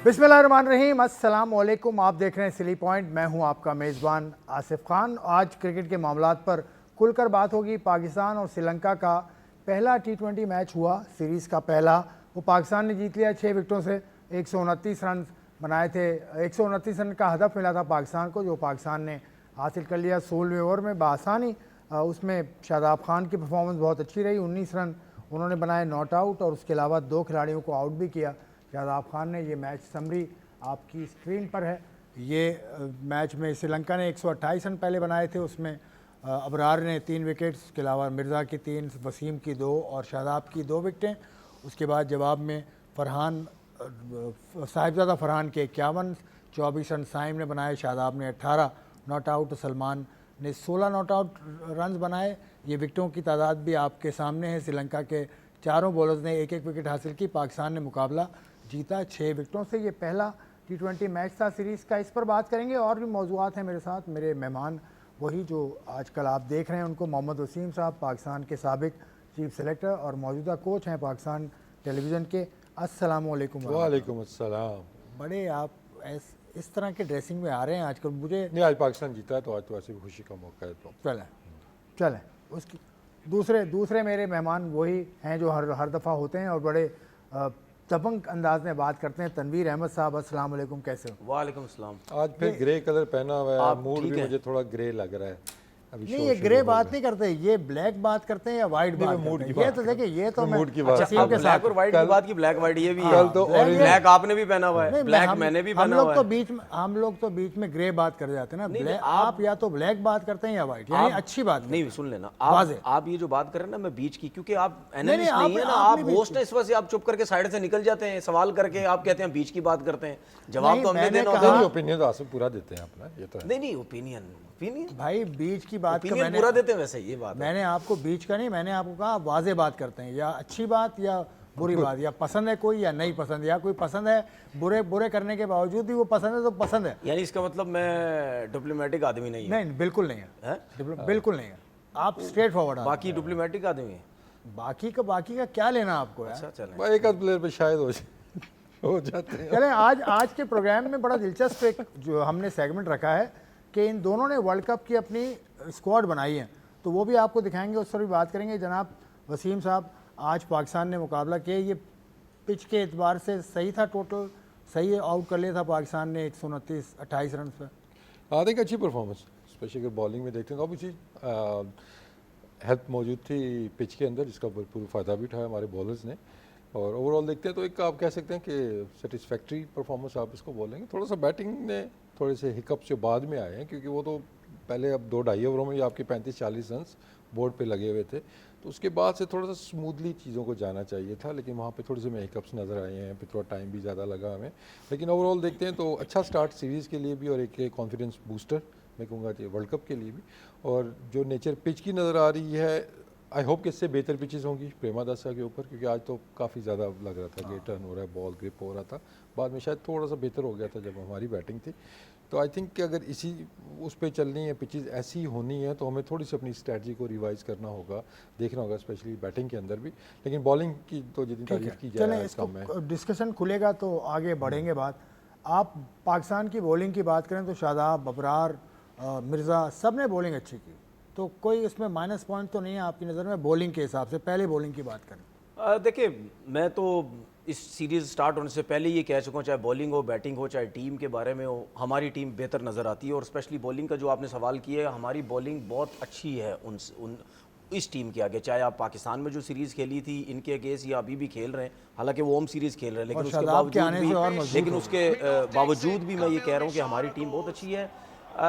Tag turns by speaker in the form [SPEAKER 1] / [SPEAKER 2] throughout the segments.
[SPEAKER 1] बिस्मिल्लाहिर्रहमानिर्रहीम, अस्सलाम वालेकुम। आप देख रहे हैं सिली पॉइंट। मैं हूं आपका मेज़बान आसिफ खान। आज क्रिकेट के मामलात पर खुलकर बात होगी। पाकिस्तान और श्रीलंका का पहला T20 मैच हुआ, सीरीज़ का पहला। वो पाकिस्तान ने जीत लिया 6 विकेटों से। 129 रन बनाए थे। 129 रन का हदफ मिला था पाकिस्तान को, जो पाकिस्तान ने हासिल कर लिया 16वें ओवर में बआसानी। उसमें शादाब खान की परफॉर्मेंस बहुत अच्छी रही। 19 रन उन्होंने बनाए नॉट आउट, और उसके अलावा 2 खिलाड़ियों को आउट भी किया शादाब खान ने। ये मैच समरी आपकी स्क्रीन पर है। ये मैच में श्रीलंका ने 128 रन पहले बनाए थे। उसमें अबरार ने 3 विकेट्स, उसके अलावा मिर्ज़ा की 3, वसीम की 2 और शादाब की 2 विकेटें। उसके बाद जवाब में साहिबजादा फरहान के 51, 24 रन साइम ने बनाए, शादाब ने 18 नॉट आउट, सलमान ने 16 नॉट आउट रन बनाए। ये विकेटों की तादाद भी आपके सामने है। श्रीलंका के चारों बॉलर्स ने 1-1 विकेट हासिल की। पाकिस्तान ने मुकाबला जीता 6 विकेटों से। ये पहला T20 मैच था सीरीज़ का। इस पर बात करेंगे। और भी मौज़ूआत हैं मेरे साथ। मेरे मेहमान वही जो आजकल आप देख रहे हैं उनको, मोहम्मद वसीम साहब, पाकिस्तान के साबिक चीफ सेलेक्टर और मौजूदा कोच हैं पाकिस्तान टेलीविज़न के। अस्सलाम वालेकुम।
[SPEAKER 2] वालेकुम अस्सलाम।
[SPEAKER 1] बड़े आप इस तरह के ड्रेसिंग में आ रहे हैं आजकल। मुझे
[SPEAKER 2] नहीं, आज पाकिस्तान जीता है तो आज तो ऐसे भी खुशी का मौका है। तो
[SPEAKER 1] चलें उसकी दूसरे मेरे मेहमान वही हैं जो हर दफ़ा होते हैं और बड़े दबंग अंदाज में बात करते हैं। तनवीर अहमद साहब, अस्सलाम वालेकुम, कैसे हो?
[SPEAKER 3] वालेकुम अस्सलाम।
[SPEAKER 2] आज फिर ग्रे कलर पहना हुआ है, मूड भी मुझे थोड़ा ग्रे लग रहा है।
[SPEAKER 1] नहीं, ये ग्रे बात नहीं करते, ये ब्लैक बात करते हैं या वाइट बात करते हैं? ये तो देखिए, ये तो
[SPEAKER 2] मूड की बात।
[SPEAKER 3] अच्छा, ब्लैक और व्हाइट की बात की, ब्लैक व्हाइट ये भी है।
[SPEAKER 2] कल तो
[SPEAKER 3] ब्लैक आपने भी पहना हुआ है, ब्लैक मैंने भी पहना हुआ है।
[SPEAKER 1] हम लोग तो बीच में ग्रे बात कर जाते हैं ना। ब्लैक आप या तो ब्लैक बात करते हैं या व्हाइट, यानी अच्छी बात
[SPEAKER 3] नहीं। सुन लेना, आप ये जो बात कर रहे हैं ना, मैं बीच की, क्योंकि आप एनालिस्ट नहीं है ना, आप होस्ट है, इस वजह से आप चुप करके साइड से निकल जाते हैं सवाल करके। आप कहते हैं बीच की बात करते हैं, जवाब तो हमने देना होता है।
[SPEAKER 2] ओपिनियन तो आसिफ पूरा देते हैं अपना, ये तो
[SPEAKER 3] नहीं, ओपिनियन
[SPEAKER 1] भाई बीच की बात का
[SPEAKER 3] मैंने पूरा देते हैं वैसे। ये बात
[SPEAKER 1] मैंने आपको बीच का नहीं, मैंने आपको कहा वाज़े बात करते हैं, या अच्छी बात या बुरी बात, या पसंद है कोई या नहीं पसंद, या कोई पसंद है बुरे करने के बावजूद भी वो पसंद है तो पसंद है।
[SPEAKER 3] यानी इसका मतलब मैं डिप्लोमेटिक आदमी नहीं है?
[SPEAKER 1] नहीं, बिल्कुल नहीं है, बिल्कुल नहीं है। आप स्ट्रेट फॉरवर्ड।
[SPEAKER 3] बाकी डिप्लोमेटिक आदमी है,
[SPEAKER 1] बाकी का क्या लेना आपको?
[SPEAKER 3] अच्छा चलें,
[SPEAKER 2] एक आध प्लेयर पे शायद हो जाते हैं।
[SPEAKER 1] चलें, आज के प्रोग्राम में बड़ा दिलचस्प एक जो हमने सेगमेंट रखा है कि इन दोनों ने वर्ल्ड कप की अपनी स्क्वाड बनाई है, तो वो भी आपको दिखाएंगे, उस पर भी बात करेंगे। जनाब वसीम साहब, आज पाकिस्तान ने मुकाबला किया, ये पिच के एतबार से सही था? टोटल सही आउट कर लिया था पाकिस्तान ने 129-28 रन पर।
[SPEAKER 2] आई थिंक अच्छी परफॉर्मेंस, स्पेशली अगर बॉलिंग में देखते हैं तो ऑब्वियसली हेल्प मौजूद थी पिच के अंदर, जिसका भरपूर फ़ायदा भी उठाया हमारे बॉलर्स ने। और ओवरऑल देखते हैं तो एक आप कह सकते हैं कि सेटिस्फैक्ट्री परफॉर्मेंस आप इसको बोलेंगे। थोड़ा सा बैटिंग ने थोड़े से हिकअप्स जो बाद में आए हैं, क्योंकि वो तो पहले अब 2-2.5 ओवरों में आपके 35-40 रन बोर्ड पे लगे हुए थे, तो उसके बाद से थोड़ा सा स्मूथली चीज़ों को जाना चाहिए था, लेकिन वहाँ पे थोड़े से में हिकअप्स नज़र आए हैं, फिर थोड़ा टाइम भी ज़्यादा लगा हमें। लेकिन ओवरऑल देखते हैं तो अच्छा स्टार्ट सीरीज़ के लिए भी, और एक कॉन्फिडेंस बूस्टर मैं कहूँगा वर्ल्ड कप के लिए भी। और जो नेचर पिच की नज़र आ रही है, आई होप कि इससे बेहतर पिचेस होंगी प्रेमादासा के ऊपर, क्योंकि आज तो काफ़ी ज़्यादा लग रहा था कि टर्न हो रहा है, बॉल ग्रिप हो रहा था। बाद में शायद थोड़ा सा बेहतर हो गया था जब हमारी बैटिंग थी। तो आई थिंक कि अगर इसी उस पर चलनी है, पिचेस ऐसी होनी है, तो हमें थोड़ी सी अपनी स्ट्रैटेजी को रिवाइज करना होगा, देखना होगा, स्पेशली बैटिंग के अंदर भी। लेकिन बॉलिंग की तो जितनी तारीफ की जाए,
[SPEAKER 1] इसको डिस्कशन खुलेगा तो आगे बढ़ेंगे बात। आप पाकिस्तान की बॉलिंग की बात करें तो शादाब, अबरार, मिर्ज़ा, सब ने बॉलिंग अच्छी की, तो कोई इसमें माइनस पॉइंट तो नहीं है आपकी नज़र में बॉलिंग के हिसाब से? पहले बॉलिंग की बात करें।
[SPEAKER 3] देखिए, मैं तो इस सीरीज़ स्टार्ट होने से पहले ये कह चुका हूँ, चाहे बॉलिंग हो, बैटिंग हो, चाहे टीम के बारे में हो, हमारी टीम बेहतर नज़र आती है। और स्पेशली बॉलिंग का जो आपने सवाल किया है, हमारी बॉलिंग बहुत अच्छी है इस टीम के आगे। चाहे आप पाकिस्तान में जो सीरीज़ खेली थी इनके अगेंस्ट, या अभी भी खेल रहे हैं, हालांकि वो होम सीरीज़ खेल रहे हैं, लेकिन उसके बावजूद भी मैं ये कह रहा हूँ कि हमारी टीम बहुत अच्छी है।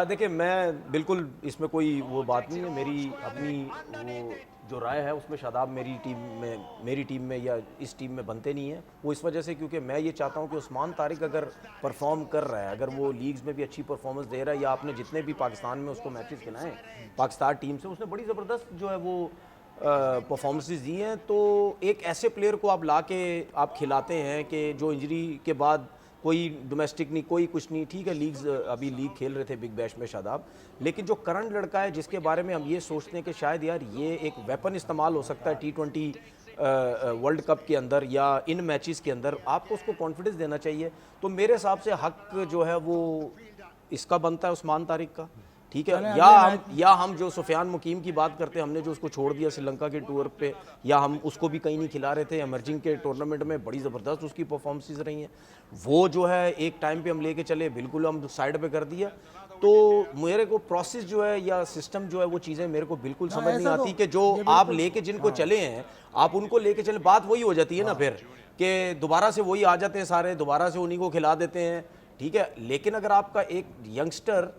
[SPEAKER 3] देखिए, मैं बिल्कुल इसमें कोई वो बात नहीं है, मेरी अपनी वो जो राय है उसमें शादाब मेरी टीम में या इस टीम में बनते नहीं है। वो इस वजह से क्योंकि मैं ये चाहता हूँ कि उस्मान तारिक अगर परफॉर्म कर रहा है, अगर वो लीग्स में भी अच्छी परफॉर्मेंस दे रहा है, या आपने जितने भी पाकिस्तान में उसको मैचेस खिलाएं पाकिस्तान टीम से, उसने बड़ी ज़बरदस्त जो है वो परफॉर्मेंसेस दी हैं। तो एक ऐसे प्लेयर को आप ला के आप खिलाते हैं कि जो इंजरी के बाद कोई डोमेस्टिक नहीं, कोई कुछ नहीं, ठीक है, लीग्स अभी लीग खेल रहे थे बिग बैश में शादाब, लेकिन जो करंट लड़का है जिसके बारे में हम ये सोचते हैं कि शायद यार ये एक वेपन इस्तेमाल हो सकता है T20 वर्ल्ड कप के अंदर या इन मैचेस के अंदर आपको उसको कॉन्फिडेंस देना चाहिए। तो मेरे हिसाब से हक जो है वो इसका बनता है उस्मान तारिक का, ठीक है। या हम जो सुफियान मुकीम की बात करते हैं, हमने जो उसको छोड़ दिया श्रीलंका के टूर पे, या हम उसको भी कहीं नहीं खिला रहे थे, एमर्जिंग के टूर्नामेंट में बड़ी ज़बरदस्त उसकी परफॉर्मेंसेस रही हैं, वो जो है एक टाइम पे हम लेके चले, बिल्कुल हम साइड पे कर दिया। तो मेरे को प्रोसेस जो है या सिस्टम जो है वो चीज़ें मेरे को बिल्कुल समझ नहीं आती कि जो आप लेके जिनको चले हैं आप उनको लेके चले, बात वही हो जाती है ना फिर कि दोबारा से वही आ जाते हैं सारे, दोबारा से उन्हीं को खिला देते हैं, ठीक है। लेकिन अगर आपका एक यंगस्टर,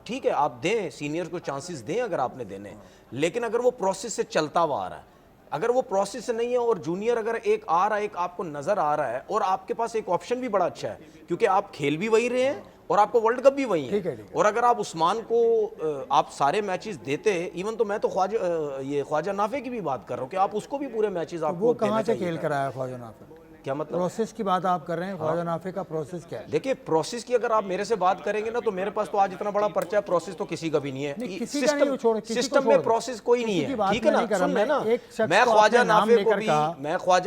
[SPEAKER 3] ठीक है आप दें सीनियर को चांसेस दें अगर आपने देने हैं, लेकिन अगर वो प्रोसेस से चलता हुआ आ रहा है, अगर वो प्रोसेस से नहीं है और जूनियर अगर एक आ रहा है, एक आपको नजर आ रहा है और आपके पास एक ऑप्शन भी बड़ा अच्छा है क्योंकि आप खेल भी वही रहे हैं और आपको वर्ल्ड कप भी वही है, और अगर आप उस्मान को आप सारे मैचेस देते, इवन तो मैं तो ख्वाजा नाफे की भी बात कर रहा हूँ कि आप उसको भी पूरे मैचेस आपको
[SPEAKER 1] वो कहाँ से खेल कराया ख्वाजा नाफे?
[SPEAKER 3] क्या मतलब
[SPEAKER 1] प्रोसेस की बात आप कर रहे हैं, ख्वाजा नाफे का प्रोसेस क्या है?
[SPEAKER 3] देखिए प्रोसेस की अगर आप मेरे से बात करेंगे ना तो मेरे पास तो आज इतना बड़ा पर्चा है, प्रोसेस तो किसी का भी नहीं है। सिस्टम में प्रोसेस कोई नहीं है, ठीक है ना। सुन लेना, मैं ख्वाजा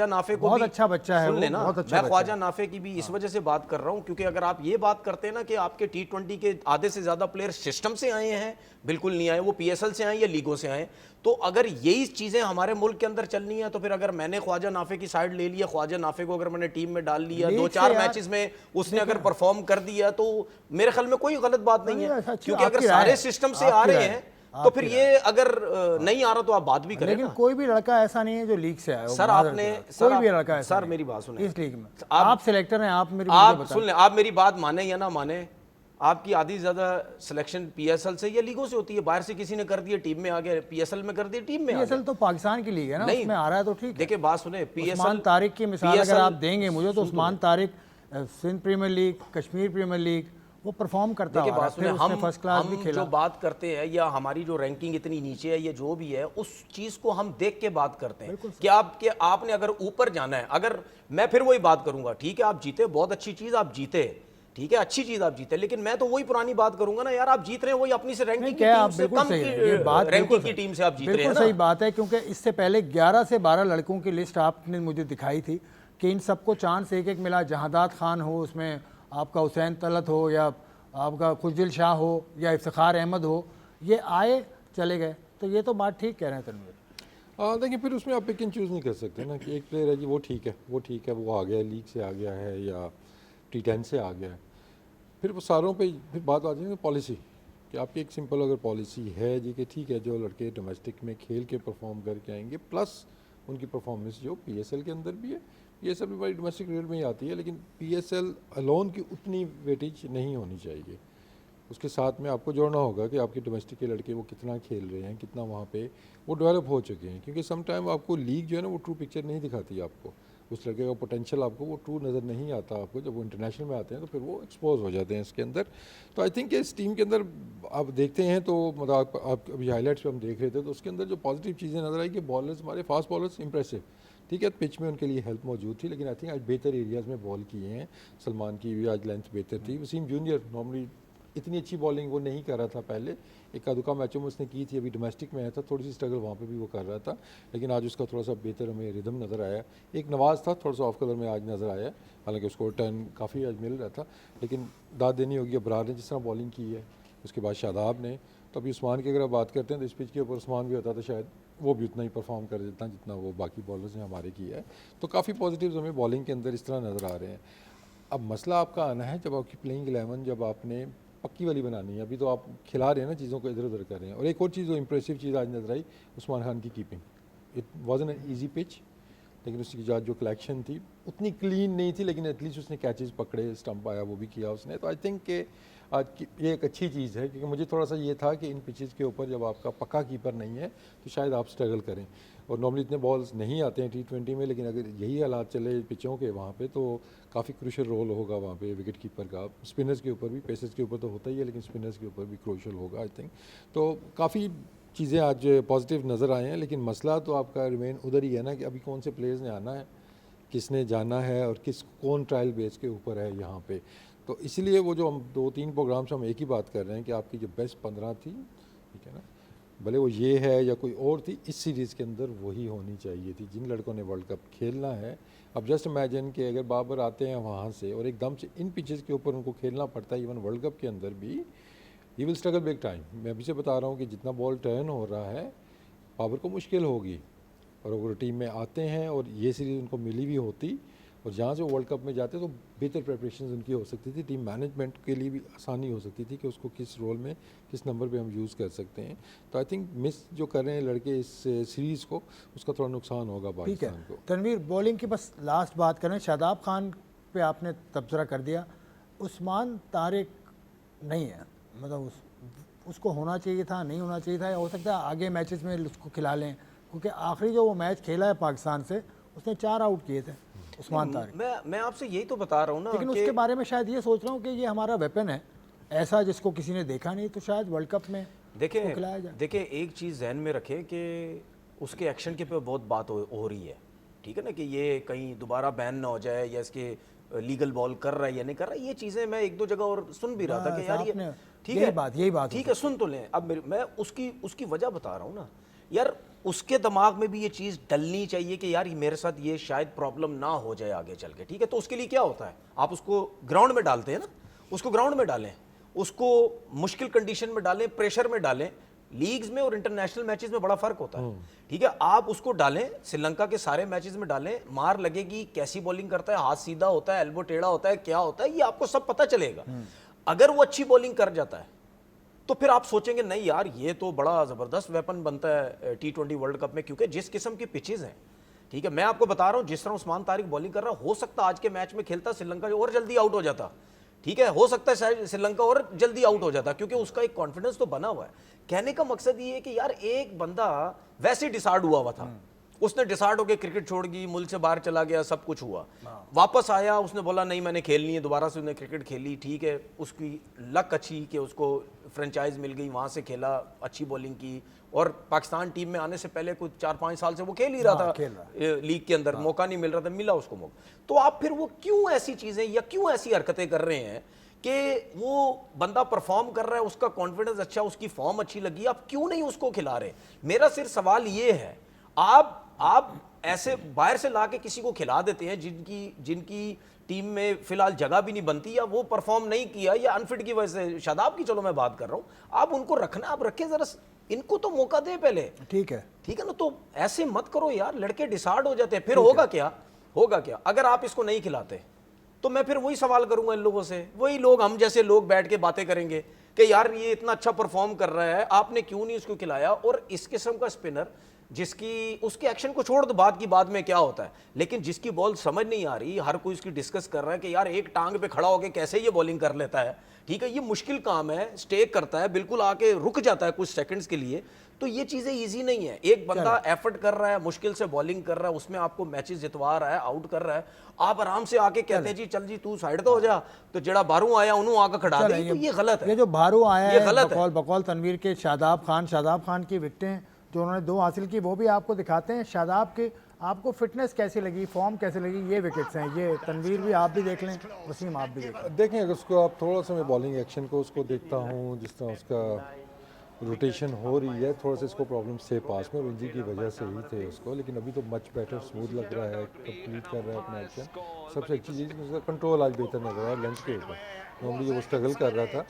[SPEAKER 3] नाफे को
[SPEAKER 1] बहुत अच्छा बच्चा है,
[SPEAKER 3] सुन लेना, मैं ख्वाजा नाफे की भी इस वजह से बात कर रहा हूँ क्योंकि अगर आप ये बात करते हैं ना कि आपके T20 के आधे से ज्यादा प्लेयर सिस्टम से आए हैं, बिल्कुल नहीं आए, वो PSL से आए या लीगों से आए, तो अगर यही चीजें हमारे मुल्क के अंदर चलनी है तो फिर अगर मैंने ख्वाजा नाफे की साइड ले लिया, ख्वाजा नाफे को अगर मैंने टीम में डाल लिया, 2-4 मैचेस में उसने अगर परफॉर्म कर दिया तो मेरे ख्याल में कोई गलत बात नहीं है, क्योंकि अगर सारे सिस्टम से आ रहे हैं तो फिर ये अगर नहीं आ रहा तो आप बात भी करें।
[SPEAKER 1] लेकिन कोई भी लड़का ऐसा नहीं है जो लीग से आया।
[SPEAKER 3] सर आपने
[SPEAKER 1] कोई भी लड़का
[SPEAKER 3] सर मेरी बात सुने,
[SPEAKER 1] इस लीग में आप सिलेक्टर हैं, आप
[SPEAKER 3] सुन लें, आप मेरी बात माने या ना माने, आपकी आधी ज्यादा सिलेक्शन PSL से या लीगों से होती है, बाहर से किसी ने कर दिया टीम में आ गया, PSL में कर दिया टीम में आ गया।
[SPEAKER 1] PSL तो पाकिस्तान की लीग है ना, उसमें आ रहा है तो ठीक है।
[SPEAKER 3] देखिए बात सुने,
[SPEAKER 1] उस्मान तारिक की मिसाल अगर आप देंगे मुझे तो Usman Tariq Sindh premier league, Kashmir premier league वो परफॉर्म करता है।
[SPEAKER 3] हम फर्स्ट क्लास भी खेला। जो बात करते हैं या हमारी जो रैंकिंग इतनी नीचे है, ये जो भी है उस चीज को हम देख के बात करते हैं कि आपने अगर ऊपर जाना है, अगर मैं फिर वही बात करूंगा, ठीक है आप जीते, बहुत अच्छी चीज आप जीते, ठीक है अच्छी चीज आप जीते, लेकिन मैं तो वही पुरानी बात करूंगा ना यार, आप जीत रहे हैं वही अपनी से रैंकिंग की टीम से कम रैंकिंग की टीम से आप जीत रहे हैं ना।
[SPEAKER 1] सही बात है, क्योंकि इससे पहले 11 से 12 लड़कों की लिस्ट आपने मुझे दिखाई थी कि इन सबको चांस एक एक मिला, जहादात खान हो, उसमें आपका हुसैन तलत हो, या आपका खुजदिल शाह हो, या इफ्तिखार अहमद हो, ये आए चले गए, तो ये तो बात ठीक कह रहे हैं तनवीर।
[SPEAKER 2] देखिए फिर उसमें आप पिक एंड चूज़ नहीं कर सकते ना कि एक प्लेयर है जी वो ठीक है, वो आ गया लीग से आ गया है या T10 से आ गया है, फिर वो सारों पे फिर बात आ जाएगी पॉलिसी कि आपकी एक सिंपल अगर पॉलिसी है जी कि ठीक है जो लड़के डोमेस्टिक में खेल के परफॉर्म करके आएंगे, प्लस उनकी परफॉर्मेंस जो PSL के अंदर भी है, PSL भी बड़ी डोमेस्टिक रेट में ही आती है, लेकिन PSL अलोन की उतनी वेटेज नहीं होनी चाहिए, उसके साथ में आपको जोड़ना होगा कि आपके डोमेस्टिक के लड़के वो कितना खेल रहे हैं, कितना वहाँ पे वो डेवलप हो चुके हैं, क्योंकि सम टाइम आपको लीग जो है ना वो ट्रू पिक्चर नहीं दिखाती आपको, उस लड़के का पोटेंशियल आपको वो ट्रू नज़र नहीं आता आपको, जब वो इंटरनेशनल में आते हैं तो फिर वो एक्सपोज हो जाते हैं इसके अंदर। तो आई थिंक इस टीम के अंदर आप देखते हैं तो मतलब आप अभी हाईलाइट्स पे हम देख रहे थे तो उसके अंदर जो पॉजिटिव चीज़ें नज़र आई कि बॉलर्स हमारे फास्ट बॉलर्स इंप्रेसिव, ठीक है पिच में उनके लिए हेल्प मौजूद थी, लेकिन आई थिंक आज बेहतर एरियाज़ में बॉल किए हैं, सलमान की भी आज लेंथ बेहतर थी, वसीम जूनियर नॉर्मली इतनी अच्छी बॉलिंग वो नहीं कर रहा था पहले, एक आधुका मैचों में उसने की थी, अभी डोमेस्टिक में आया था थोड़ी सी स्ट्रगल वहाँ पे भी वो कर रहा था, लेकिन आज उसका थोड़ा सा बेहतर हमें रिदम नज़र आया। एक नवाज़ था थोड़ा सा ऑफ कलर में आज नज़र आया, हालांकि उसको टर्न काफ़ी आज मिल रहा था, लेकिन दाद देनी होगी अबरार ने जिस तरह बॉलिंग की है, उसके बाद शादाब ने, तो अभी उस्मान की अगर आप बात करते हैं तो इस पिच के ऊपर उस्मान भी होता तो शायद वो भी उतना ही परफॉर्म कर देता जितना वो बाकी बॉलर्स ने हमारे किया है। तो काफ़ी पॉजिटिव्स हमें बॉलिंग के अंदर इस तरह नज़र आ रहे हैं। अब मसला आपका आना है जब आपकी प्लेइंग 11 जब आपने पक्की वाली बनानी है, अभी तो आप खिला रहे हैं ना चीज़ों को इधर उधर कर रहे हैं। और एक और चीज़ जो इंप्रेसिव चीज़ आज नजर आई उस्मान खान की keeping, it wasn't an easy pitch, लेकिन उसकी जो कलेक्शन थी उतनी क्लीन नहीं थी, लेकिन एटलीस्ट उसने कैचेस पकड़े, स्टंप आया वो भी किया उसने। तो आई थिंक कि आज ये एक अच्छी चीज़ है, क्योंकि मुझे थोड़ा सा ये था कि इन पिचेस के ऊपर जब आपका पक्का कीपर नहीं है तो शायद आप स्ट्रगल करें, और नॉर्मली इतने बॉल्स नहीं आते हैं T20 में, लेकिन अगर यही हालात चले पिचों के वहाँ पे तो काफ़ी क्रूशल रोल होगा वहाँ पे विकेट कीपर का। स्पिनर्स के ऊपर भी, पेसर्स के ऊपर तो होता ही है, लेकिन स्पिनर्स के ऊपर भी क्रूशल होगा आई थिंक। तो काफ़ी चीज़ें आज पॉजिटिव नज़र आए हैं, लेकिन मसला तो आपका रिमेन उधर ही है ना कि अभी कौन से प्लेयर्स ने आना है, किसने जाना है, और कौन ट्रायल बेस के ऊपर है यहाँ पे। तो इसलिए वो जो हम 2-3 प्रोग्राम्स हम एक ही बात कर रहे हैं कि आपकी जो बेस्ट 15 थी, ठीक है ना, भले वो ये है या कोई और थी, इस सीरीज़ के अंदर वही होनी चाहिए थी जिन लड़कों ने वर्ल्ड कप खेलना है। अब जस्ट इमेजिन कि अगर बाबर आते हैं वहाँ से और एकदम से इन पिचेस के ऊपर उनको खेलना पड़ता है, इवन वर्ल्ड कप के अंदर भी, he will struggle big time. मैं अभी से बता रहा हूँ कि जितना बॉल टर्न हो रहा है बाबर को मुश्किल होगी। और अगर टीम में आते हैं और ये सीरीज़ उनको मिली भी होती और जहाँ से वो वर्ल्ड कप में जाते तो बेहतर प्रिपरेशन उनकी हो सकती थी, टीम मैनेजमेंट के लिए भी आसानी हो सकती थी कि उसको किस रोल में किस नंबर पे हम यूज़ कर सकते हैं। तो आई थिंक मिस जो कर रहे हैं लड़के इस सीरीज़ को, उसका थोड़ा नुकसान होगा
[SPEAKER 1] ठीक है।
[SPEAKER 2] पाकिस्तान को।
[SPEAKER 1] तनवीर, बॉलिंग की बस लास्ट बात करें, शादाब खान पे आपने तबसरा कर दिया, उस्मान तारिक नहीं है, मतलब उसको होना चाहिए था, नहीं होना चाहिए था, या हो सकता है आगे मैचेस में उसको खिला लें, क्योंकि आखिरी जो वो मैच खेला है पाकिस्तान से उसने 4 आउट किए थे उस्मान तारिक।
[SPEAKER 3] मैं आपसे यही तो बता रहा हूँ ना
[SPEAKER 1] लेकिन
[SPEAKER 3] कि
[SPEAKER 1] उसके बारे में शायद ये सोच रहा हूँ कि ये हमारा वेपन है ऐसा जिसको किसी ने देखा नहीं, तो शायद वर्ल्ड कप में उसको खिलाया जाए।
[SPEAKER 3] देखिए एक चीज़ जहन में रखें कि उसके एक्शन के पे बहुत बात हो रही है, ठीक है ना, कि ये कहीं दोबारा बैन ना हो जाए या इसके लीगल बॉल कर रहा है या नहीं कर रहा है। ये चीज़ें मैं एक दो जगह और सुन भी रहा था कि यार ये ठीक है,
[SPEAKER 1] यही बात
[SPEAKER 3] ठीक है, सुन तो लें। अब मैं उसकी वजह बता रहा हूँ ना यार, उसके दिमाग में भी ये चीज़ डलनी चाहिए कि यार मेरे साथ ये शायद प्रॉब्लम ना हो जाए आगे चल के, ठीक है। तो उसके लिए क्या होता है, आप उसको ग्राउंड में डालते हैं ना, उसको ग्राउंड में डालें, उसको मुश्किल कंडीशन में डालें, प्रेशर में डालें। लीग्स में और इंटरनेशनल मैचेस में बड़ा फर्क होता है, ठीक है। आप उसको डालें, श्रीलंका के सारे मैचेस में डालें, मार लगेगी, कैसी बॉलिंग करता है, हाथ सीधा होता है, एल्बो टेढ़ा होता है, क्या होता है, ये आपको सब पता चलेगा। अगर वो अच्छी बॉलिंग कर जाता है तो फिर आप सोचेंगे नहीं यार ये तो बड़ा ज़बरदस्त वेपन बनता है T20 वर्ल्ड कप में, क्योंकि जिस किस्म की पिचेज हैं, ठीक है। मैं आपको बता रहा हूं जिस तरह उस्मान तारिक बॉलिंग कर रहा है, हो सकता है आज के मैच में खेलता श्रीलंका और जल्दी आउट हो जाता, ठीक है। हो सकता है शायद श्रीलंका और जल्दी आउट हो जाता, क्योंकि उसका एक कॉन्फिडेंस तो बना हुआ है। कहने का मकसद ये है कि यार एक बंदा वैसे डिसार्ड हुआ था, उसने डिसार्ड होकर क्रिकेट छोड़ दी, मुल्क से बाहर चला गया, सब कुछ हुआ, वापस आया, उसने बोला नहीं मैंने खेलनी है, दोबारा से उसने क्रिकेट खेली, ठीक है। उसकी लक अच्छी कि उसको फ्रेंचाइज मिल गई, वहां से खेला, अच्छी बॉलिंग की, और पाकिस्तान टीम में आने से पहले कुछ 4-5 साल से वो खेल ही रहा था लीग के अंदर, मौका नहीं मिल रहा था, मिला उसको मौका। तो आप फिर वो क्यों ऐसी चीजें या क्यों ऐसी हरकतें कर रहे हैं कि वो बंदा परफॉर्म कर रहा है, उसका कॉन्फिडेंस अच्छा, उसकी फॉर्म अच्छी लगी, आप क्यों नहीं उसको खिला रहे? मेरा सिर्फ सवाल ये है, आप ऐसे बाहर से लाके किसी को खिला देते हैं जिनकी टीम में फिलहाल जगह भी नहीं बनती, या वो परफॉर्म नहीं किया या अनफिट की वजह से, शादाब की चलो मैं बात कर रहा हूं, आप उनको रखना, आप रखें जरा, इनको तो मौका दें पहले,
[SPEAKER 1] ठीक है
[SPEAKER 3] ना। तो ऐसे मत करो यार, लड़के डिसार्ड हो जाते हैं, फिर होगा क्या अगर आप इसको नहीं खिलाते? तो मैं फिर वही सवाल करूंगा इन लोगों से, वही लोग, हम जैसे लोग बैठ के बातें करेंगे कि यार ये इतना अच्छा परफॉर्म कर रहा है, आपने क्यों नहीं इसको खिलाया? और इस किस्म का स्पिनर जिसकी, उसके एक्शन को छोड़ दो, बात की बाद में क्या होता है, लेकिन जिसकी बॉल समझ नहीं आ रही, हर कोई इसकी डिस्कस कर रहा है कि यार एक टांग पे खड़ा होकर कैसे ये बॉलिंग कर लेता है, ठीक है। ये मुश्किल काम है, स्टेक करता है, बिल्कुल आके रुक जाता है कुछ सेकंड्स के लिए। तो ये चीजें इजी नहीं है। एक बंदा एफर्ट कर रहा है, मुश्किल से बॉलिंग कर रहा है, उसमें आपको मैचेस जितवा रहा है, आउट कर रहा है, आप आराम से आके कहते हैं जी चल जी तू साइड तो हो जा, तो जड़ा बारू आया उन्होंने आकर खड़ा दे, तो ये गलत है।
[SPEAKER 1] ये जो बारू आया
[SPEAKER 3] ये
[SPEAKER 1] है
[SPEAKER 3] गलत है।
[SPEAKER 1] बकौल तनवीर के शादाब खान की विकेटें जो उन्होंने 2 हासिल की, वो भी आपको दिखाते हैं। शादाब के आपको फिटनेस कैसी लगी, फॉर्म कैसी लगी? ये विकेट्स हैं, ये तनवीर भी आप भी देख लें, वसीम आप भी
[SPEAKER 2] देखें। अगर उसको आप थोड़ा सा, मैं बॉलिंग एक्शन को उसको देखता हूँ, जिस तरह उसका रोटेशन हो रही है, थोड़ा सा इसको प्रॉब्लम से पास में, और इंजरी की वजह से ही थे उसको, लेकिन अभी तो मच बेटर, स्मूथ लग रहा है, कंप्लीट कर रहा है अपना एक्शन। सबसे अच्छी चीज़ उसका कंट्रोल आज बेहतर नजर आ रहा है लेंथ के ऊपर। नॉर्मली वो स्ट्रगल कर रहा था,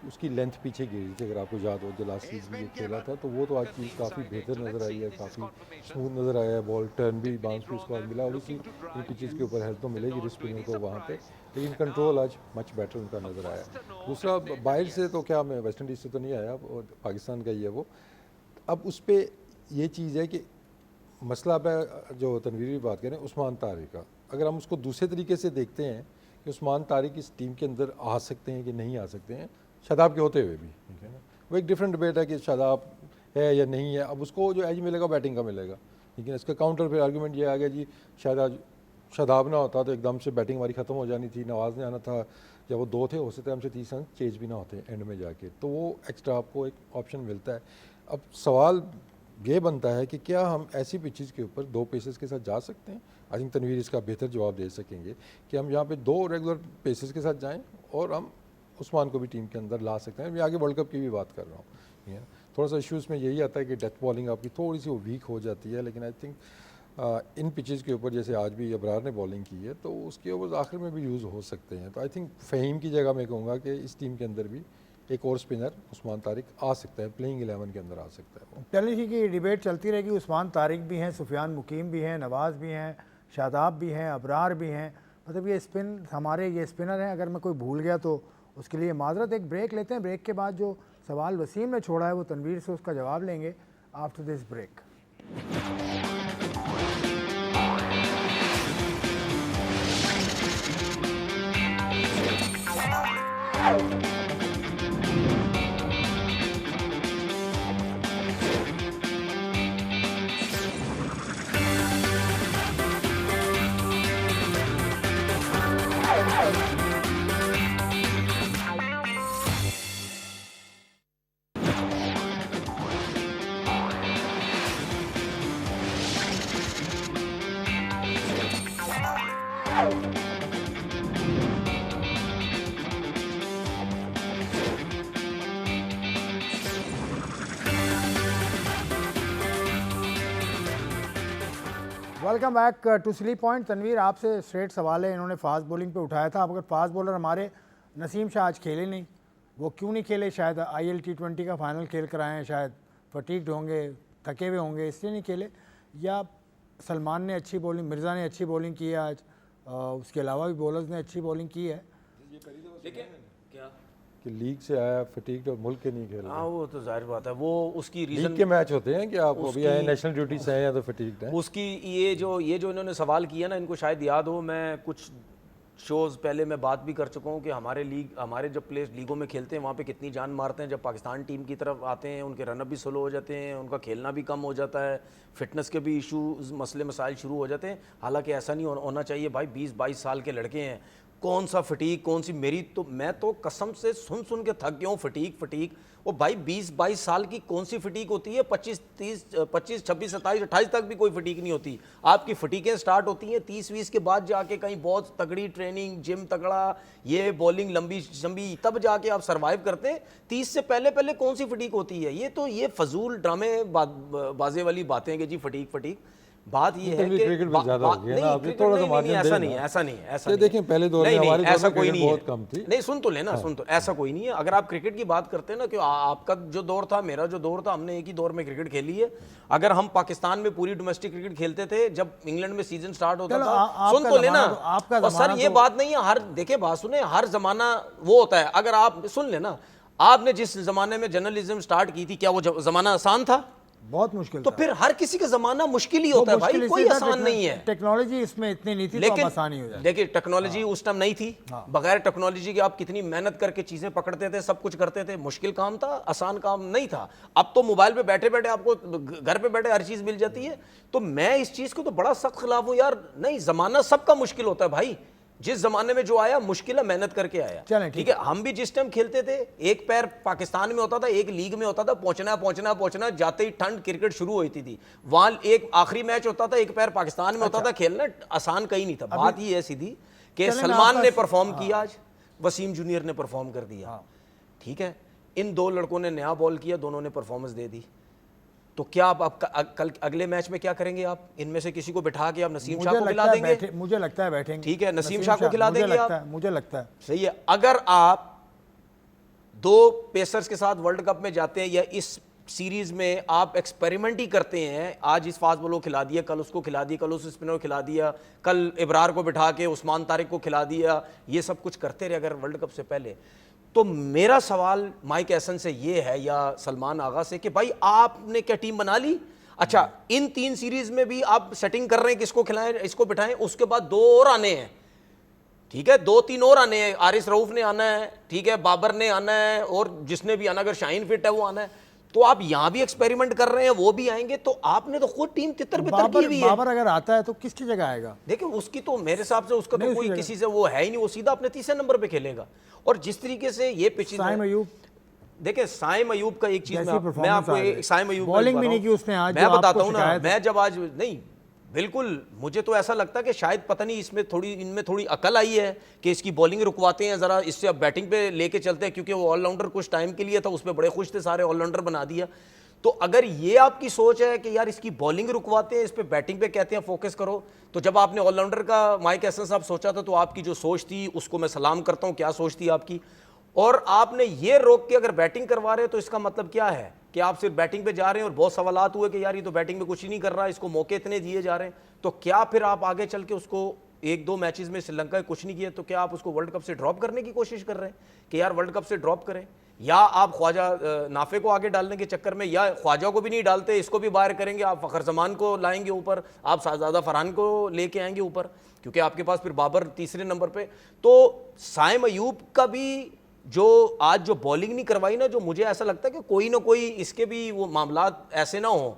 [SPEAKER 2] उसकी लेंथ पीछे गिरी थी, अगर आपको याद हो जो लास्ट सीजन ये खेला था, तो वो तो आज चीज़ काफ़ी बेहतर नज़र आई है, काफ़ी स्मूथ नज़र आया है, बॉल टर्न भी, बाउंस भी उसको आज मिला। ऑब्वियसली इन पिचेस के ऊपर हेल्प तो मिलेगी स्पिनर को वहाँ पे, लेकिन कंट्रोल आज मच बेटर उनका नज़र आया। दूसरा, बाहर से तो क्या, मैं वेस्ट इंडीज़ से तो नहीं आया, और पाकिस्तान का ही है वो। अब उस पर ये चीज़ है कि मसला पे जो तनवीर की बात करें उस्मान तारिक का, अगर हम उसको दूसरे तरीके से देखते हैं कि उस्मान तारिक इस टीम के अंदर आ सकते हैं कि नहीं आ सकते हैं, शादाब के होते हुए भी, ठीक है ना। वो एक डिफरेंट डिबेट है कि शादाब है या नहीं है। अब उसको जो एज मिलेगा बैटिंग का मिलेगा, ठीक है। इसका काउंटर पे आर्गूमेंट ये आ गया जी शादाब ना होता तो एकदम से बैटिंग हमारी ख़त्म हो जानी थी, नवाज ने आना था, जब वो 2 थे हो सकता है हमसे 30 रन चेंज भी ना होते एंड में जाके, तो वो एक्स्ट्रा आपको एक ऑप्शन मिलता है। अब सवाल ये बनता है कि क्या हम ऐसी पिचेस के ऊपर 2 पेसर्स के साथ जा सकते हैं? आई थिंक तनवीर इसका बेहतर जवाब दे सकेंगे कि हम यहाँ पे 2 रेगुलर पेसर्स के साथ जाएं और हम उस्मान को भी टीम के अंदर ला सकते हैं। मैं आगे वर्ल्ड कप की भी बात कर रहा हूँ, ठीक है। थोड़ा सा इशू इसमें यही आता है कि डेथ बॉलिंग आपकी थोड़ी सी वो वीक हो जाती है, लेकिन आई थिंक इन पिचेस के ऊपर जैसे आज भी अबरार ने बॉलिंग की है तो उसके ओवर्स आखिर में भी यूज़ हो सकते हैं। तो आई थिंक फ़हीम की जगह मैं कहूँगा कि इस टीम के अंदर भी एक और स्पिनर उस्मान तारिक आ सकता है, प्लेइंग 11 के अंदर आ सकता है वो।
[SPEAKER 1] चलिए की डिबेट चलती रहेगी। उस्मान तारिक भी हैं, सुफियान मुकीम भी हैं, नवाज़ भी हैं, शादाब भी हैं, अबरार भी हैं। मतलब ये हमारे ये स्पिनर हैं। अगर मैं कोई भूल गया तो उसके लिए माजरत। एक ब्रेक लेते हैं, ब्रेक के बाद जो सवाल वसीम ने छोड़ा है वो तनवीर से उसका जवाब लेंगे after this break. Welcome back to स्ली पॉइंट। तनवीर आपसे स्ट्रेट सवाल है। इन्होंने फास्ट बॉलिंग पे उठाया था। अब अगर फास्ट बॉलर हमारे नसीम शाह आज खेले नहीं, वो क्यों नहीं खेले? शायद IL T20 का फाइनल खेल कर आए हैं, शायद फटीग्ड होंगे, थके हुए होंगे, इसलिए नहीं खेले। या सलमान ने अच्छी बॉलिंग, मिर्ज़ा ने अच्छी बॉलिंग की है आज, उसके अलावा भी बॉलर्स ने अच्छी बॉलिंग की है।
[SPEAKER 2] कि लीग से आया फटीग्ड और मुल्क के नहीं खेल रहे।
[SPEAKER 3] हाँ वो तो जाहिर बात है, वो उसकी रीज़न
[SPEAKER 2] लीग के मैच होते हैं कि आप अभी आए नेशनल ड्यूटी से हैं या तो फटीग्ड हैं।
[SPEAKER 3] उसकी ये जो इन्होंने सवाल किया ना, इनको शायद याद हो, मैं कुछ शोज़ पहले मैं बात भी कर चुका हूँ कि हमारे जब प्लेयर्स लीगों में खेलते हैं वहाँ पे कितनी जान मारते हैं। जब पाकिस्तान टीम की तरफ आते हैं उनके रनअप भी स्लो हो जाते हैं, उनका खेलना भी कम हो जाता है, फिटनेस के भी इशूज़ मसले मसाइल शुरू हो जाते हैं। हालांकि ऐसा नहीं होना चाहिए भाई। 20-22 साल के लड़के हैं, कौन सा फटीक, कौन सी मैं तो कसम से सुन के थक गया हूँ। फटीक वो भाई 20-22 साल की कौन सी फटीक होती है? 25, 30, 25, 26, 27, 28 तक भी कोई फटीक नहीं होती। आपकी फटीकें स्टार्ट होती हैं 30-20 के बाद जाके, कहीं बहुत तगड़ी ट्रेनिंग, जिम तगड़ा, ये बॉलिंग लंबी शंबी, तब जाके आप सर्वाइव करते हैं। 30 से पहले कौन सी फटीक होती है? ये फजूल ड्रामे बाजे वाली बातें हैं कि जी फटीक। बात ये है कि
[SPEAKER 2] क्रिकेट में ज्यादा हो गया ना, अभी थोड़ा सा मार्जिन
[SPEAKER 3] ऐसा नहीं है।
[SPEAKER 2] देखें पहले दौर में हमारे
[SPEAKER 3] ऐसा कोई नहीं
[SPEAKER 2] बहुत कम थी।
[SPEAKER 3] नहीं, सुन तो लेना, सुन तो, ऐसा कोई नहीं है। अगर आप क्रिकेट की बात करते हैं ना कि आपका जो दौर था, मेरा जो दौर था, हमने एक ही दौर में क्रिकेट खेली है। अगर हम पाकिस्तान में पूरी डोमेस्टिक क्रिकेट खेलते थे जब इंग्लैंड में सीजन स्टार्ट होता था, सुन तो लेना। और सर ये बात नहीं है, देखिए बात सुने, हर जमाना वो होता है। अगर आप सुन लेना, आपने जिस जमाने में जर्नलिज्म स्टार्ट की थी, क्या वो जमाना आसान था?
[SPEAKER 1] बहुत मुश्किल।
[SPEAKER 3] तो फिर हर किसी का जमाना मुश्किल ही होता है भाई, कोई आसान नहीं है।
[SPEAKER 1] टेक्नोलॉजी इसमें इतनी नहीं थी,
[SPEAKER 3] लेकिन
[SPEAKER 1] तो आसानी हो जाए।
[SPEAKER 3] देखिए टेक्नोलॉजी उस टाइम नहीं थी। बगैर टेक्नोलॉजी के आप कितनी मेहनत करके चीजें पकड़ते थे, सब कुछ करते थे। मुश्किल काम था, आसान काम नहीं था। अब तो मोबाइल पे बैठे बैठे आपको, घर पे बैठे हर चीज मिल जाती है। तो मैं इस चीज को तो बड़ा सख्त खिलाफ हूं यार। नहीं, जमाना सबका मुश्किल होता है भाई। जिस जमाने में जो आया मुश्किल है, मेहनत करके आया। ठीक है, हम भी जिस टाइम खेलते थे, एक पैर पाकिस्तान में होता था, एक लीग में होता था, पहुंचना, जाते ही ठंड क्रिकेट शुरू होती थी। वहां एक आखिरी मैच होता था, एक पैर पाकिस्तान में होता था। खेलना आसान कहीं नहीं था। बात ये है सीधी कि सलमान ने परफॉर्म किया आज, वसीम जूनियर ने परफॉर्म कर दिया। ठीक है, इन दो लड़कों ने नया बॉल किया, दोनों ने परफॉर्मेंस दे दी। तो क्या आप कल अगले मैच में क्या करेंगे? आप इनमें से किसी को बिठा के आप नसीम शाह को खिला देंगे?
[SPEAKER 1] मुझे लगता है बैठेंगे।
[SPEAKER 3] ठीक है, नसीम शाह को खिला देंगे आप?
[SPEAKER 1] मुझे लगता है
[SPEAKER 3] सही है। अगर आप 2 पेसर्स के साथ वर्ल्ड कप में जाते हैं या इस सीरीज में आप एक्सपेरिमेंट ही करते हैं, आज इस फास्ट बॉलर को खिला दिया, कल उसको खिला दिया, कल उस स्पिनर को खिला दिया, कल इब्रार को बिठा के उस्मान तारिक को खिला दिया, ये सब कुछ करते रहे अगर वर्ल्ड कप से पहले, तो मेरा सवाल माइक एसन से ये है या सलमान आगा से कि भाई आपने क्या टीम बना ली? अच्छा, इन 3 सीरीज में भी आप सेटिंग कर रहे हैं, किसको खिलाएं, इसको बिठाएं, उसके बाद 2 और आने हैं। ठीक है, 2-3 और आने हैं। आरिस रऊफ ने आना है, ठीक है, बाबर ने आना है, और जिसने भी आना, अगर शाहीन फिट है वो आना है। तो आप यहां भी एक्सपेरिमेंट कर रहे हैं, वो भी आएंगे। तो आपने तो खुद टीम तितर-बितर की हुई है।
[SPEAKER 1] बाबर अगर आता है तो किसकी जगह आएगा?
[SPEAKER 3] देखिए उसकी तो मेरे हिसाब से उसका तो कोई किसी से वो है ही नहीं, वो सीधा अपने 30 नंबर पे खेलेगा। और जिस तरीके से ये पिचेस,
[SPEAKER 1] साइम अयूब,
[SPEAKER 3] देखिए साइम अयूब का एक चीज मैं आपको साइम अयूब
[SPEAKER 1] बॉलिंग भी नहीं की उसने आज।
[SPEAKER 3] मैं बताता हूं ना, बिल्कुल, मुझे तो ऐसा लगता है कि शायद पता नहीं इनमें थोड़ी अकल आई है कि इसकी बॉलिंग रुकवाते हैं ज़रा, इससे अब बैटिंग पे लेके चलते हैं, क्योंकि वो ऑलराउंडर कुछ टाइम के लिए था, उस पर बड़े खुश थे सारे, ऑलराउंडर बना दिया। तो अगर ये आपकी सोच है कि यार इसकी बॉलिंग रुकवाते हैं, इस पे बैटिंग पे कहते हैं फोकस करो, तो जब आपने ऑलराउंडर का माइक एसन साहब सोचा था, तो आपकी जो सोच थी उसको मैं सलाम करता हूँ, क्या सोच थी आपकी। और आपने ये रोक के अगर बैटिंग करवा रहे हो तो इसका मतलब क्या है कि आप सिर्फ बैटिंग पे जा रहे हैं, और बहुत सवालात हुए कि यार ये तो बैटिंग में कुछ ही नहीं कर रहा, इसको मौके इतने दिए जा रहे हैं, तो क्या फिर आप आगे चल के उसको 1-2 मैचेस में श्रीलंका कुछ नहीं किया, तो क्या आप उसको वर्ल्ड कप से ड्रॉप करने की कोशिश कर रहे हैं कि यार वर्ल्ड कप से ड्रॉप करें, या आप ख्वाजा नाफे को आगे डालने के चक्कर में, या ख्वाजा को भी नहीं डालते, इसको भी बाहर करेंगे, आप फखर जमान को लाएंगे ऊपर, आप शाहजादा फरहान को लेके आएंगे ऊपर, क्योंकि आपके पास फिर बाबर तीसरे नंबर पे। तो साइम अयूब का भी जो आज जो बॉलिंग नहीं करवाई ना, जो मुझे ऐसा लगता है कि कोई ना कोई इसके भी वो मामलात ऐसे ना हो